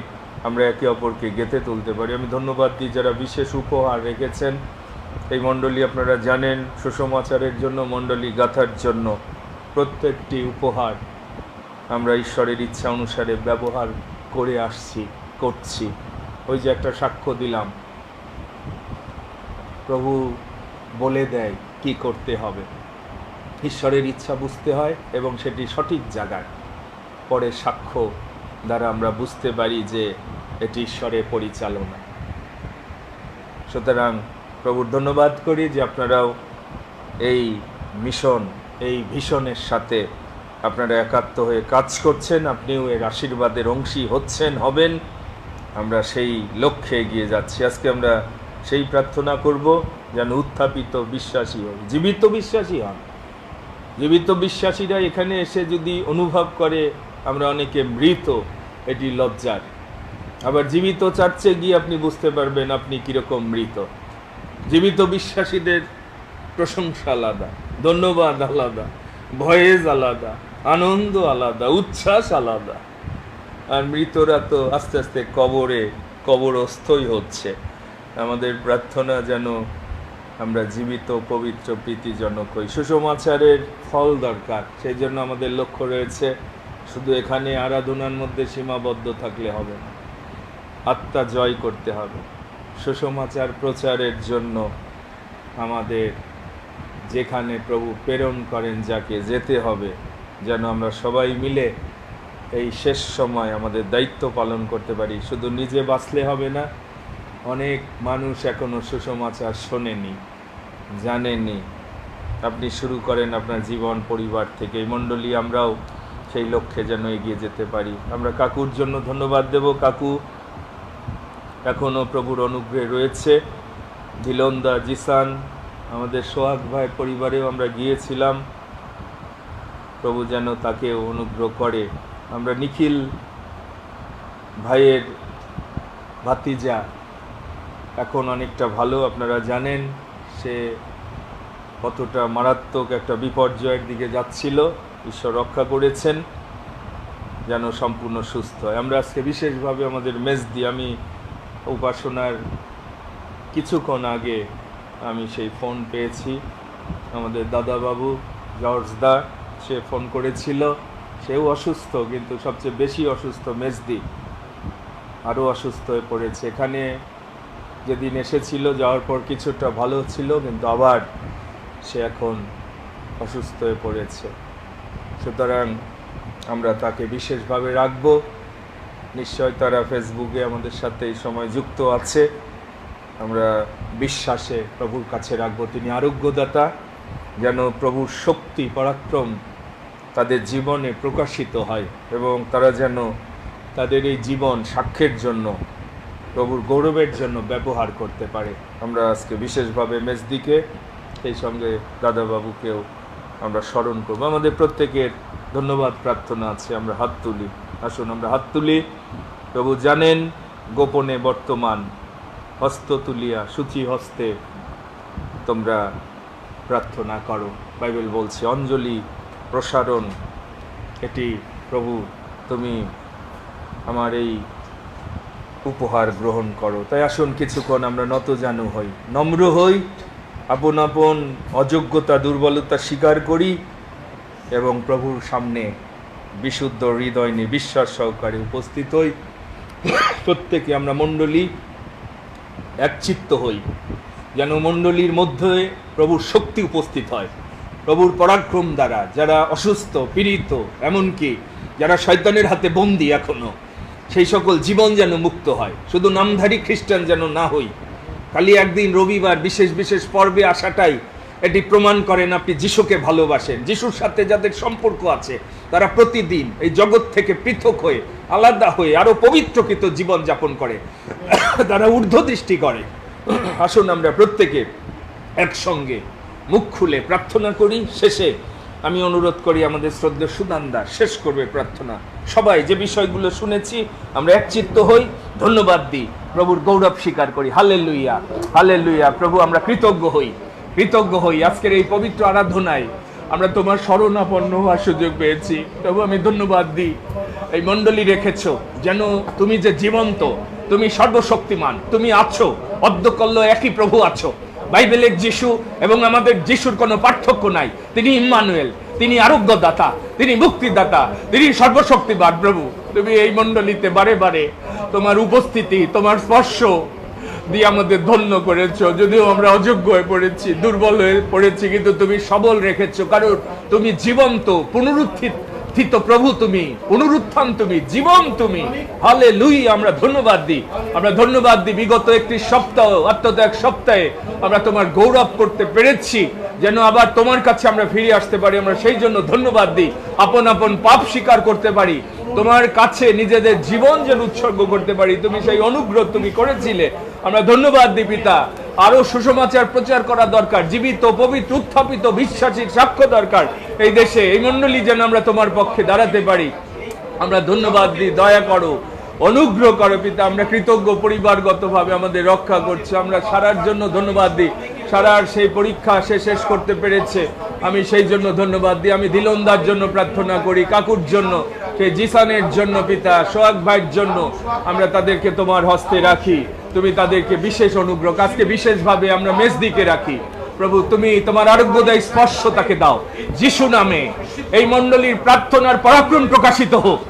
আমরা একে অপরকে গেঁথে তুলতে পারি। আমি ধন্যবাদ দিই যারা বিশেষ উপহার রেখেছেন। এই মণ্ডলী আপনারা জানেন সুসমাচারের জন্য, মণ্ডলী গাথার জন্য প্রত্যেকটি উপহার আমরা ঈশ্বরের ইচ্ছা অনুসারে ব্যবহার করে আসছি, করছি। ওই যে একটা সাক্ষ্য দিলাম, প্রভু বলে দেয় কি করতে হবে, ঈশ্বরের ইচ্ছা বুঝতে হয় এবং সেটি সঠিক জায়গায়, পরে সাক্ষ্য দ্বারা আমরা বুঝতে পারি যে এটি ঈশ্বরের পরিচালনা। সুতরাং প্রভুর ধন্যবাদ করি যে আপনারাও এই মিশন, এই ভিশনের সাথে আপনারা একাত্ম হয়ে কাজ করছেন, আপনিও এর আশীর্বাদের অংশী হচ্ছেন, হবেন। আমরা সেই লক্ষ্যে এগিয়ে যাচ্ছি। আজকে আমরা সেই প্রার্থনা করব যেন উত্থাপিত বিশ্বাসী হন, জীবিত বিশ্বাসী হন। জীবিত বিশ্বাসীরা এখানে এসে যদি অনুভব করে আমরা অনেকে মৃত, এটি লজ্জার। আবার জীবিত চার্চে গিয়ে আপনি বুঝতে পারবেন আপনি কীরকম মৃত। জীবিত বিশ্বাসীদের প্রশংসা আলাদা, ধন্যবাদ আলাদা, ভয়েস আলাদা, আনন্দ আলাদা, উচ্ছ্বাস আলাদা। আর মৃতরা তো আস্তে আস্তে কবরস্থই হচ্ছে। আমাদের প্রার্থনা যেন আমরা জীবিত, পবিত্র, প্রীতিজনক হই। সুসমাচারের ফল দরকার, সেই জন্য আমাদের লক্ষ্য রয়েছে শুধু এখানে আরাধনার মধ্যে সীমাবদ্ধ থাকলে হবে না, আত্মা জয় করতে হবে। সুসমাচার প্রচারের জন্য আমাদের যেখানে প্রভু প্রেরণ করেন যাকে, যেতে হবে, যেন আমরা সবাই মিলে এই শেষ সময় আমাদের দায়িত্ব পালন করতে পারি। শুধু নিজে বাঁচলে হবে না, অনেক মানুষ এখনও সুসমাচার শোনেনি, জানেনি। আপনি শুরু করেন আপনার জীবন, পরিবার থেকে। এই মণ্ডলী আমরাও সেই লক্ষ্যে যেন এগিয়ে যেতে পারি। আমরা কাকুর জন্য ধন্যবাদ দেব। কাকু এখনও প্রভুর অনুগ্রহে রয়েছে। ধিলন্দা, জিসান, আমাদের সোহাগ ভাই পরিবারেও আমরা গিয়েছিলাম। প্রভু যেন তাকেও অনুগ্রহ করে। আমরা নিখিল ভাইয়ের ভাতিজা এখন অনেকটা ভালো, আপনারা জানেন সে কতটা মারাত্মক একটা বিপর্যয়ের দিকে যাচ্ছিল, ঈশ্বর রক্ষা করেছেন, যেন সম্পূর্ণ সুস্থ হয়। আমরা আজকে বিশেষভাবে আমাদের মেজদি, আমি উপাসনার কিছুক্ষণ আগে আমি সেই ফোন পেয়েছি, আমাদের দাদাবাবু জর্জ দা, সে ফোন করেছিল। সেও অসুস্থ, কিন্তু সবচেয়ে বেশি অসুস্থ মেজদি, আরও অসুস্থ হয়ে পড়েছে। এখানে যেদিন এসেছিল, যাওয়ার পর কিছুটা ভালো ছিল, কিন্তু আবার সে এখন অসুস্থ হয়ে পড়েছে। সুতরাং আমরা তাকে বিশেষভাবে রাখব। নিশ্চয় তারা ফেসবুকে আমাদের সাথে এই সময় যুক্ত আছে। আমরা বিশ্বাসে প্রভুর কাছে রাখবো, তিনি আরোগ্যদাতা। যেন প্রভুর শক্তি, পরাক্রম তাদের জীবনে প্রকাশিত হয় এবং তারা যেন তাদের এই জীবন সাক্ষ্যের জন্য, প্রভুর গৌরবের জন্য ব্যবহার করতে পারে। আমরা আজকে বিশেষভাবে মেজদিকে, সেই সঙ্গে দাদাবাবুকেও আমরা স্মরণ করব। আমাদের প্রত্যেকের ধন্যবাদ প্রার্থনা আছে। আমরা হাত তুলি, আসুন আমরা হাত তুলি। প্রভু জানেন গোপনে বর্তমান, হস্ত তুলিয়া সূচি হস্তে তোমরা প্রার্থনা করো। বাইবেল বলছে অঞ্জলি প্রসারণ, এটি প্রভু তুমি আমার এই উপহার গ্রহণ করো। তাই আসুন কিছুক্ষণ আমরা নতজানু হই, নম্র হই, আপন আপন অযোগ্যতা, দুর্বলতা স্বীকার করি এবং প্রভুর সামনে বিশুদ্ধ হৃদয় নিয়ে বিশ্বাস সহকারে উপস্থিত হই। প্রত্যেকে আমরা মণ্ডলী একচিত্ত হই, যেন মণ্ডলীর মধ্যে প্রভুর শক্তি উপস্থিত হয়, প্রভুর পরাক্রম দ্বারা যারা অসুস্থ, পীড়িত, এমনকি যারা শয়তানের হাতে বন্দী এখনো, সেই সকল জীবন যেন মুক্ত হয়। শুধু নামধারী খ্রিস্টান যেন না হই। খালি একদিন রবিবার বিশেষ বিশেষ পর্বে আসাটাই এটি প্রমাণ করেন আপনি যিশুকে ভালোবাসেন। যিশুর সাথে যাদের সম্পর্ক আছে তারা প্রতিদিন এই জগৎ থেকে পৃথক হয়ে, আলাদা হয়ে আরো পবিত্রকৃত জীবন যাপন করে, তারা ঊর্ধ্বদৃষ্টি করে। আসুন আমরা প্রত্যেকে একসঙ্গে মুখ খুলে প্রার্থনা করি। শেষে আমি অনুরোধ করি আমাদের শ্রদ্ধেয় সুদানদা শেষ করবে প্রার্থনা। সবাই যে বিষয়গুলো শুনেছি আমরা একচিত্ত হই, ধন্যবাদ দিই, প্রভুর গৌরব স্বীকার করি। Hallelujah, hallelujah. প্রভু আমরা কৃতজ্ঞ হই আজকের এই পবিত্র আরাধনায় আমরা তোমার শরণাপন্ন হওয়ার সুযোগ পেয়েছি। প্রভু আমি ধন্যবাদ দিই এই মণ্ডলী রেখেছো, যেন তুমি যে জীবন্ত, তুমি সর্বশক্তিমান, তুমি আছো, অদ্যকল্য একই প্রভু আছো। বাইবেলের যিশু এবং আমাদের যিশুর কোনো পার্থক্য নাই। তিনি ইম্মানুয়েল, তিনি আরোগ্যদাতা, তিনি মুক্তিদাতা, তিনি সর্বশক্তিমান। প্রভু, তুমি এই মণ্ডলীতে বারে বারে তোমার উপস্থিতি, তোমার স্পর্শ দিয়ে আমাদের ধন্য করেছো। যদিও আমরা অযোগ্য হয়ে পড়েছি, দুর্বল হয়ে পড়েছি, কিন্তু তুমি সবল রেখেছো, কারণ তুমি জীবন্ত, পুনরুত্থিত প্রভু, তুমি পুনরুত্থান, তুমি জীবন, তুমি। হালেলুয়া, আমরা ধন্যবাদ দিই, আমরা ধন্যবাদ দিই। বিগত একটি সপ্তাহ, অন্তত এক সপ্তাহে আমরা তোমার গৌরব করতে পেরেছি, যেন আবার তোমার কাছে আমরা ফিরে আসতে পারি। আমরা সেই জন্য ধন্যবাদ দিই। আপন আপন পাপ স্বীকার করতে পারি, তোমার কাছে নিজেদের জীবন যেন উৎসর্গ করতে পারি। তুমি সেই অনুগ্রহ তুমি করেছিলে, আমরা ধন্যবাদ দিই পিতা। আরো সুসমাচার প্রচার করা দরকার, জীবিত, পবিত্র, উত্থাপিত বিশ্বাসীর সাক্ষ্য দরকার এই দেশে। এই মণ্ডলী যেন আমরা তোমার পক্ষে দাঁড়াতে পারি, আমরা ধন্যবাদ দিই। দয়া করো, অনুগ্রহ করো পিতা। আমরা কৃতজ্ঞ, পরিবারগতভাবে আমাদের রক্ষা করছে। আমরা সারার জন্য ধন্যবাদ দিই। সারার সেই পরীক্ষা সে শেষ করতে পেরেছে, আমি সেই জন্য ধন্যবাদ দিই। আমি দিলন্দার জন্য প্রার্থনা করি, কাকুর জন্য, সেই জিসানের জন্য পিতা, সোহাগ ভাইয়ের জন্য আমরা তাদেরকে তোমার হস্তে রাখি। তুমি তাদেরকে বিশেষ অনুগ্রহ, আজকে বিশেষভাবে আমরা মেজদিকে রাখি। প্রভু, তুমি তোমার আরোগ্যদায়ী স্পর্শ তাকে দাও যিশু নামে। এই মণ্ডলীর প্রার্থনার পরাক্রম প্রকাশিত হোক,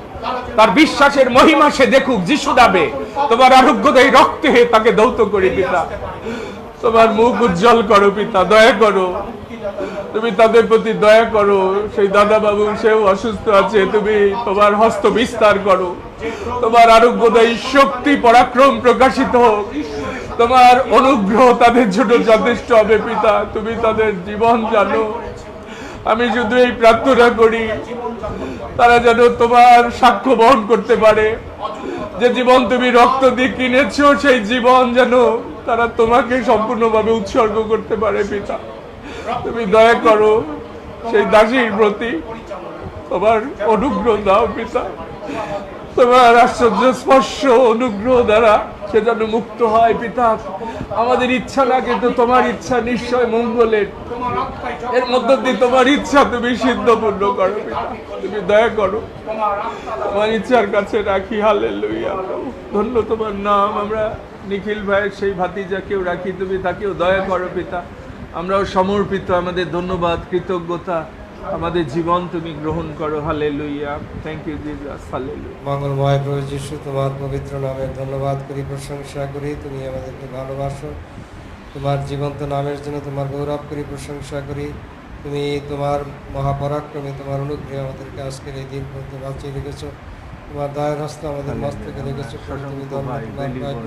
তার বিশ্বাসের মহিমা সে দেখুক যিশু নামে। তোমার আরোগ্যদায়ী রক্তে তাকে দৌত করি পিতা। তোমার মুখ উজ্জ্বল করো পিতা, দয়া করো, তুমি তাদের প্রতি দয়া করো। সেই দাদা বাবু, সেও অসুস্থ আছে, তুমি তোমার হস্ত বিস্তার করো। তোমার আরোগ্যদায়ী শক্তি পরাক্রম প্রকাশিত হোক। তোমার অনুগ্রহ তাদের জন্য যথেষ্ট হবে পিতা। তুমি তাদের জীবন জানো। আমি শুধু এই প্রার্থনা করি, তারা যেন তোমার সাক্ষ্য বহন করতে পারে। যে জীবন তুমি রক্ত দিয়ে কিনেছো, সেই জীবন যেন তারা তোমাকে সম্পূর্ণভাবে উৎসর্গ করতে পারে পিতা। তুমি দয়া করো সেই দাসীর প্রতি, তোমার অনুগ্রহ দাও পিতা। তোমার আশ্চর্য স্পর্শ অনুগ্রহ দ্বারা সে যেন মুক্ত হয় পিতা। আমাদের ইচ্ছা না, কিন্তু তোমার ইচ্ছা নিশ্চয় মঙ্গলের। এর মধ্য দিয়ে তোমার ইচ্ছা তুমি সিদ্ধপূর্ণ করো পিতা। তুমি দয়া করো, তোমার ইচ্ছার কাছে রাখি। হালেলুয়া, ধন্য তোমার নাম। আমরা নিখিল ভাইয়ের সেই ভাতিজাকেও রাখি, তুমি তাকেও দয়া করো পিতা। আমরাও সমর্পিত, আমাদের ধন্যবাদ, কৃতজ্ঞতা, আমাদের জীবন তুমি গ্রহণ করো। Hallelujah, thank you Jesus. Hallelujah. মঙ্গলময় প্রভু যিশু, তোমার পবিত্র নামের ধন্যবাদ করি, প্রশংসা করি। তুমি আমাদেরকে ভালোবাসো, তোমার জীবন্ত নামের জন্য তোমার গৌরব করি, প্রশংসা করি। তুমি তোমার মহাপরাক্রমে, তোমার অনুগ্রহে আমাদেরকে আজকের এই দিন পর্যন্ত বাঁচিয়ে রেখেছো। তোমার দয়ার হস্ত আমাদের মস্তকে রেখেছো। তুমি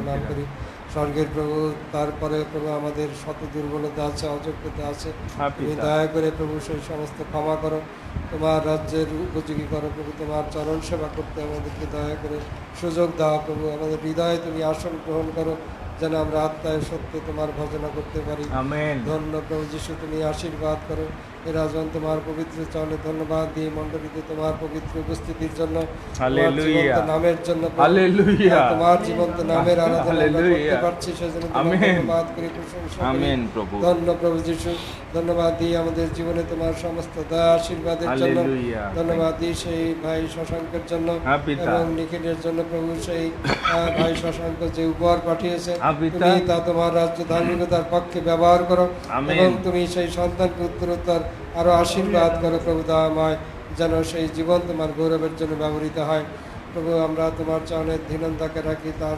নাম করি। স্বর্গের প্রভু, তারপরে প্রভু আমাদের শত দুর্বলতা আছে, অযোগ্যতা আছে, তুমি দয়া করে প্রভু সেই সমস্ত ক্ষমা করো। তোমার রাজ্যের উপযোগী করো প্রভু। তোমার চরণ সেবা করতে আমাদেরকে দয়া করে সুযোগ দাও প্রভু। আমাদের হৃদয়ে তুমি আসন গ্রহণ করো, যেন আমরা আত্মায় সত্যে তোমার ভজনা করতে পারি। আমেন। ধন্য প্রভু যিশু, তুমি আশীর্বাদ করো। রাজন তোমার পবিত্র চরণে ধন্যবাদ দিই, মণ্ডলীতে তোমার পবিত্র উপস্থিতির জন্য, হালেলুয়া, নামের জন্য, হালেলুয়া, তোমার জীবন্ত নামের আরাধনা হালেলুয়া করতে পারছি, সেজন্য আমেন। ধন্যবাদ করি, প্রশংসা করি। আমেন প্রভু। ধন্য প্রভু যিশু, ধন্যবাদ দিই আমাদের জীবনে তোমার সমস্ত দয়া আশীর্বাদের জন্য। হালেলুয়া। ধন্যবাদ দিই সেই ভাই শশাঙ্কের জন্য হ্যাঁ পিতা। এবং নিখিলের জন্য প্রভু। সেই ভাই শশাঙ্ক যে উপহার পাঠিয়েছে, হ্যাঁ পিতা। তুমি তা তোমার রাজ্য ধার্মিকতার পক্ষে ব্যবহার করো আমেন। এবং তুমি সেই সন্তানকে উত্তরোত্তর আরো আশীর্বাদ করো প্রভু। দয়াময়, যেন সেই জীবন তোমার গৌরবের জন্য ব্যবহৃত হয় প্রভু। আমরা তোমার চরণে ধীনতাকে রাখি, তার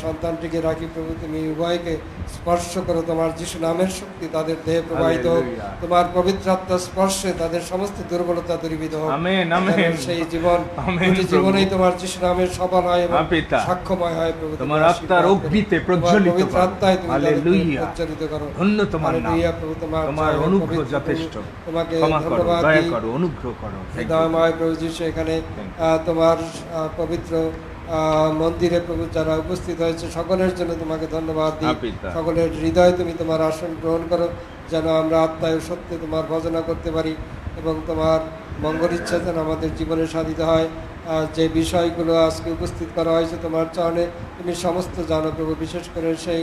সন্তানটিকে রাখি প্রভু। তুমি উভয়কে স্পর্শ করো, তোমার যিশু নামের শক্তি তাদের দেহে প্রবাহিত হোক। হালেলুয়া। তোমার পবিত্র আত্মার স্পর্শে তাদের সমস্ত দুর্বলতা দূরীভূত হোক। Amen, amen. যেন সেই জীবন, আমেন দুটি প্রভু। জীবনেই তোমার যিশু নামের সফল হয় এবং হ্যাঁ পিতা। সাক্ষ্যময় হয় প্রভু। তোমার তুমি আত্মার আশীর্বাদ করো। অগ্নিতে তোমার প্রজ্বলিত পবিত্র করো। আত্মায় তুমি তাদেরকে হালেলুয়া। প্রজ্বলিত করো। ধন্য তোমার নাম। হালেলুয়া প্রভু। তোমার চরণে অনুগ্রহ পবিত্র যথেষ্ট। প্রভু, তোমাকে ক্ষমা করো, ধন্যবাদ দয়া দিই। করো, অনুগ্রহ করো। Thank you. দয়াময় প্রভু যিশু, এখানে তোমার পবিত্র মন্দিরে প্রভু যারা উপস্থিত হয়েছে সকলের জন্য তোমাকে ধন্যবাদ দিই। হ্যাঁ পিতা। সকলের হৃদয়ে তুমি তোমার আসন গ্রহণ করো, যেন আমরা আত্মায় ও সত্যে তোমার ভজনা করতে পারি এবং তোমার মঙ্গল ইচ্ছা যেন আমাদের জীবনে সাধিত হয়। যে বিষয়গুলো আজকে উপস্থিত করা হয়েছে তোমার চরণে, তুমি সমস্ত জানো প্রভু। বিশেষ করে সেই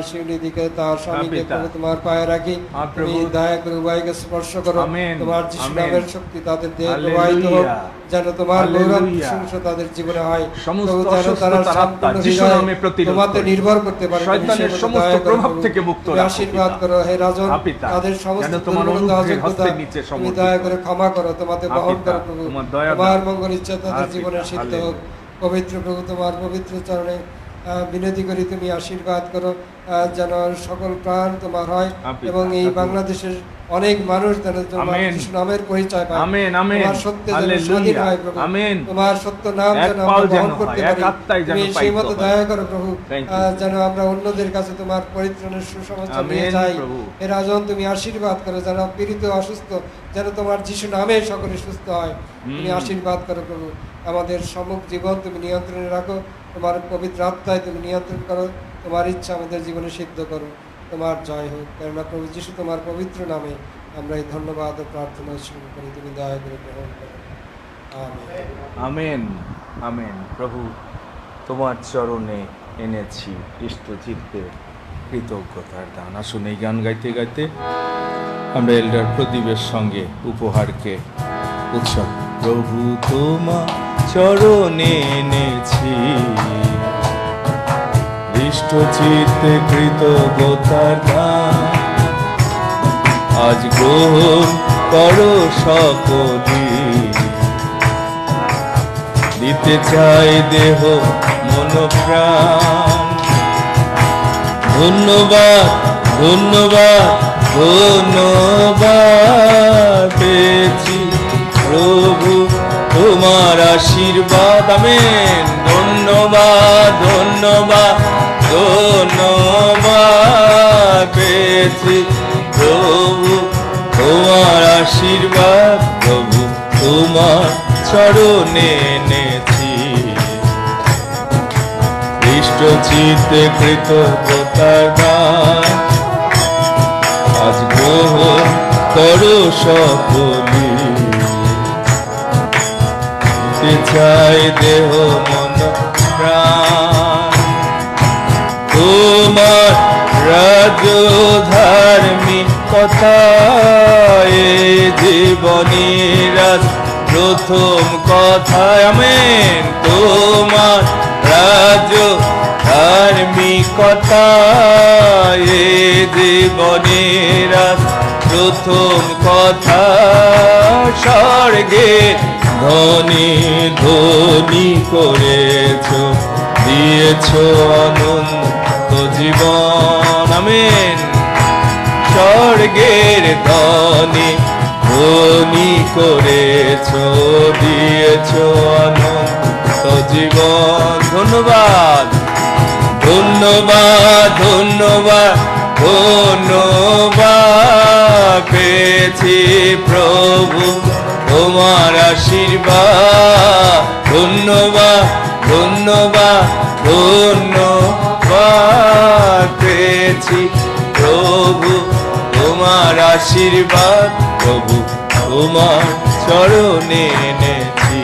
শিউলিদিকে তার স্বামীকে পিতা। প্রভু তোমার পায়ে রাখি। হ্যাঁ তুমি প্রভু। দয়া করে উভয়কে স্পর্শ করো। আমেন, তোমার যিশু আমেন। নামের শক্তি তাদের দেহে প্রবাহিত হোক। হালেলুয়া। যেন তোমার গৌরব হালেলুয়া। প্রশংসা তাদের জীবনে হয়। সমস্ত প্রভু, যেন অসুস্থতার তারা আত্মা সম্পূর্ণ যিশু হৃদয়ে নামে প্রতিরোধ তোমাতে করি। নির্ভর করতে পারে। শয়তানের তুমি সে মতো সমস্ত দয়া করো প্রভাব প্রভু। থেকে মুক্ত তুমি রাখো আশীর্বাদ পিতা। করো হে রাজন, হ্যাঁ পিতা, তাদের সমস্ত যেন তোমার দুর্বলতা, অনুগ্রহের অযোগ্যতা হস্তের নিচে তুমি সমর্পিত দয়া হয়। করে ক্ষমা করো, তোমাতে হ্যাঁ বহন পিতা, করো প্রভু। তোমার দয়া দাও। তোমার মঙ্গল ইচ্ছা তাদের হ্যাঁ জীবনে পিতা, সিদ্ধ হোক। হালেলুয়া। পবিত্র প্রভু, তোমার পবিত্র চরণে বিনতি করি, তুমি আশীর্বাদ করো যেন সকল প্রাণ তোমার হয় হ্যাঁ পিতা, এবং এই ঠাকুর। বাংলাদেশের অনেক মানুষ যেন তোমার আমেন। যিশু নামের পরিচয় পায়। Amen, amen. তোমার সত্যে যেন হালেলুয়া। স্বাধীন হয় প্রভু। আমেন। তোমার সত্য নাম এক যেন পাল আমরা যেন বহন করতে হয়, এক পারি। আত্মাই যেন তুমি সেই পাইত মতো হয়। দয়া করো প্রভু, Thank you, যেন আমরা অন্যদের কাছে তোমার পরিত্রাণের সুসমাচার আমেন, নিয়ে যাই। প্রভু। এ রাজন, তুমি আশীর্বাদ করো যেন পীড়িত অসুস্থ যেন তোমার যিশু নামে সকলে সুস্থ হয়। তুমি আশীর্বাদ করো প্রভু। আমাদের সমগ্র জীবন তুমি নিয়ন্ত্রণে রাখো, তোমার পবিত্র আত্মায় তুমি নিয়ন্ত্রণ করো, তোমার ইচ্ছা আমাদের জীবনে সিদ্ধ করো। তোমার জয় হোক, কেননা প্রভু যিশু তোমার পবিত্র নামে আমরা এই ধন্যবাদ ও প্রার্থনা শুরু করি, তুমি দয়া করে গ্রহণ করো। আমেন। Amen, amen. প্রভু, তোমার চরণে এনেছি ইষ্টচিত্তে কৃতজ্ঞতার দান। আসুন এই গান গাইতে গাইতে আমরা এল্ডার প্রদীপের সঙ্গে উপহারকে উৎসব। প্রভু তোমার চরণে এনেছি ইষ্টচিত্তে কৃতজ্ঞতার দান। আজ গ্রহণ করো সকলি, দিতে চাই দেহ মন প্রাণ। ধন্যবাদ, ধন্যবাদ, ধন্যবাদ পেয়েছি প্রভু তোমার আশীর্বাদ। আমেন। ধন্যবাদ, ধন্যবাদ, ধন্যবাদ পেয়েছি প্রভু তোমার আশীর্বাদ। প্রভু তোমার চরণে এনেছি ইষ্টচিত্তে কৃতজ্ঞতার গান। আজ গ্রহণ করো সকলি, দিতে চাই দেহ মন প্রাণ। তোমার রাজ্য ধার্মিকতা এ জীবনের আজ প্রথম কথা। আমেন। তোমার রাজ্য ধার্মিকতা এ জীবনের আজ প্রথম কথা। স্বর্গে ধনী ধনী করেছ, দিয়েছ অনন্ত জীবন। আমেন। স্বর্গের ধনী ধনী করেছ, দিয়েছ অনন্ত জীবন। ধন্যবাদ, ধন্যবাদ, ধন্যবাদ, ধন্যবাদ পেয়েছি প্রভু তোমার আশীর্বাদ। ধন্যবাদ, ধন্যবাদ, ধন্যবাদ পেয়েছি প্রভু তোমার আশীর্বাদ। প্রভু তোমার চরণে এনেছি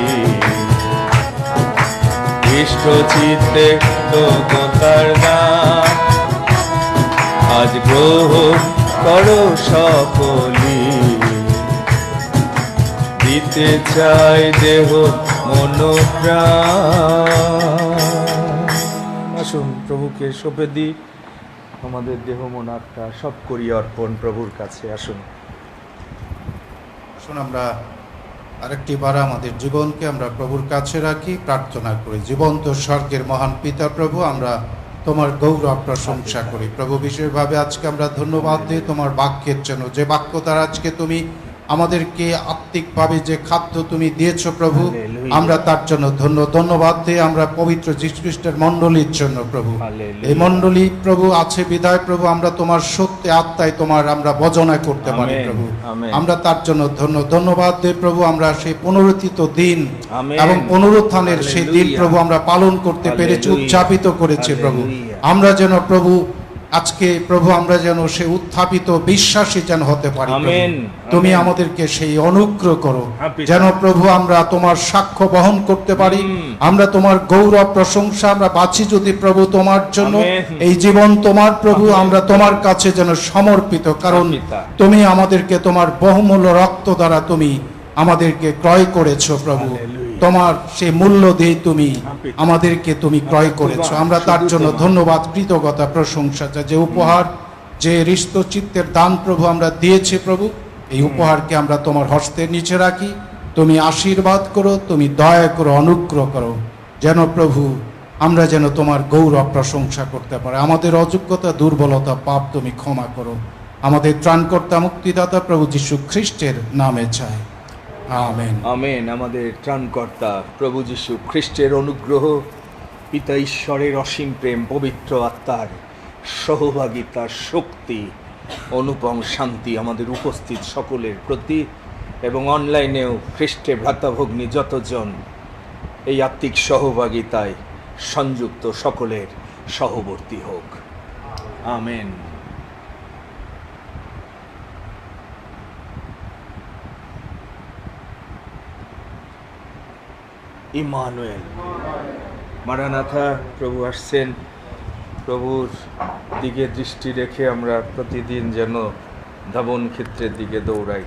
ইষ্টচিত্তে কৃতজ্ঞতার দান। আজ গ্রহণ করো সকলি, দিতে চাই দেহ মন প্রাণ। আসুন প্রভুকে সঁপে দিই আমাদের দেহ মন আত্মা সব করি অর্পণ প্রভুর কাছে। আসুন। আসুন আমরা আরেকটি বার আমাদের জীবনকে আমরা প্রভুর কাছে রাখি, প্রার্থনা করি। জীবন্ত স্বর্গের মহান পিতা প্রভু, আমরা তোমার গৌরব প্রশংসা করি প্রভু। বিশেষভাবে আজকে আমরা ধন্যবাদ দিই তোমার বাক্যের জন্য, যে বাক্য দ্বারা আজকে তুমি আমাদেরকে আত্মিকভাবে যে খাদ্য তুমি দিয়েছো প্রভু, হালেলুয়া। আমরা তার জন্য ধন্যবাদ দিই। আমরা পবিত্র যীশু খ্রিস্টের মণ্ডলীর জন্য প্রভু, হালেলুয়া। এই মণ্ডলী প্রভু আছে বিদায় প্রভু আমরা তোমার সত্যি আত্মায় তোমার আমরা বজনা করতে পারি আমেন, প্রভু। আমেন। আমরা তার জন্য ধন্যবাদ দিই প্রভু। আমরা সেই পুনরুত্থিত দিন আমেন। এবং পুনরুত্থানের সেই দিন হালেলুয়া। প্রভু আমরা পালন করতে পেরেছি, হালেলুয়া। উদযাপিত করেছি প্রভু। হালেলুয়া। আমরা যেন প্রভু আজকে প্রভু আমরা যেন সে উত্থাপিত বিশ্বাসী যেন হতে পারি প্রভু। আমেন, তুমি আমেন। আমাদেরকে সেই অনুগ্রহ করো হ্যাঁ, পিতা। যেন প্রভু আমরা তোমার সাক্ষ্য বহন করতে পারি। আমরা তোমার গৌরব প্রশংসা আমরা বাঁচি যদি প্রভু তোমার জন্য। আমেন। এই জীবন তোমার প্রভু, আমেন। আমরা তোমার কাছে যেন সমর্পিত, কারণ হ্যাঁ, পিতা। তুমি আমাদেরকে তোমার বহুমূল্য রক্ত দ্বারা তুমি আমাদেরকে ক্রয় করেছো প্রভু। Hallelujah. তোমার সেই মূল্য দিয়ে তুমি আমাদেরকে তুমি ক্রয় করেছো। আমরা তার জন্য ধন্যবাদ, কৃতজ্ঞতা, প্রশংসা যে উপহার, যে হৃষ্ট চিত্তের দান প্রভু আমরা দিয়েছি প্রভু, এই উপহারকে আমরা তোমার হস্তের নিচে রাখি। তুমি আশীর্বাদ করো, তুমি দয়া করো, অনুগ্রহ করো, যেন প্রভু আমরা যেন তোমার গৌরব প্রশংসা করতে পারি। আমাদের অযোগ্যতা, দুর্বলতা, পাপ তুমি ক্ষমা করো। আমাদের ত্রাণকর্তা মুক্তিদাতা প্রভু যীশু খ্রিস্টের নামে চাই, আমেন। আমেন। আমাদের ত্রাণকর্তা প্রভু যীশু খ্রিস্টের অনুগ্রহ, পিতা ঈশ্বরের অসীম প্রেম, পবিত্র আত্মার সহভাগিতা, শক্তি, অনুপম শান্তি আমাদের উপস্থিত সকলের প্রতি এবং অনলাইনেও খ্রিস্টে ভ্রাতাভগ্নী যতজন এই আত্মিক সহভাগিতায় সংযুক্ত সকলের সহবর্তী হোক। আমেন। ইমানুয়েল, মারানাথা, প্রভু আসছেন। প্রভুর দিকে দৃষ্টি রেখে আমরা প্রতিদিন যেন ধাবন ক্ষেত্রের দিকে দৌড়াই।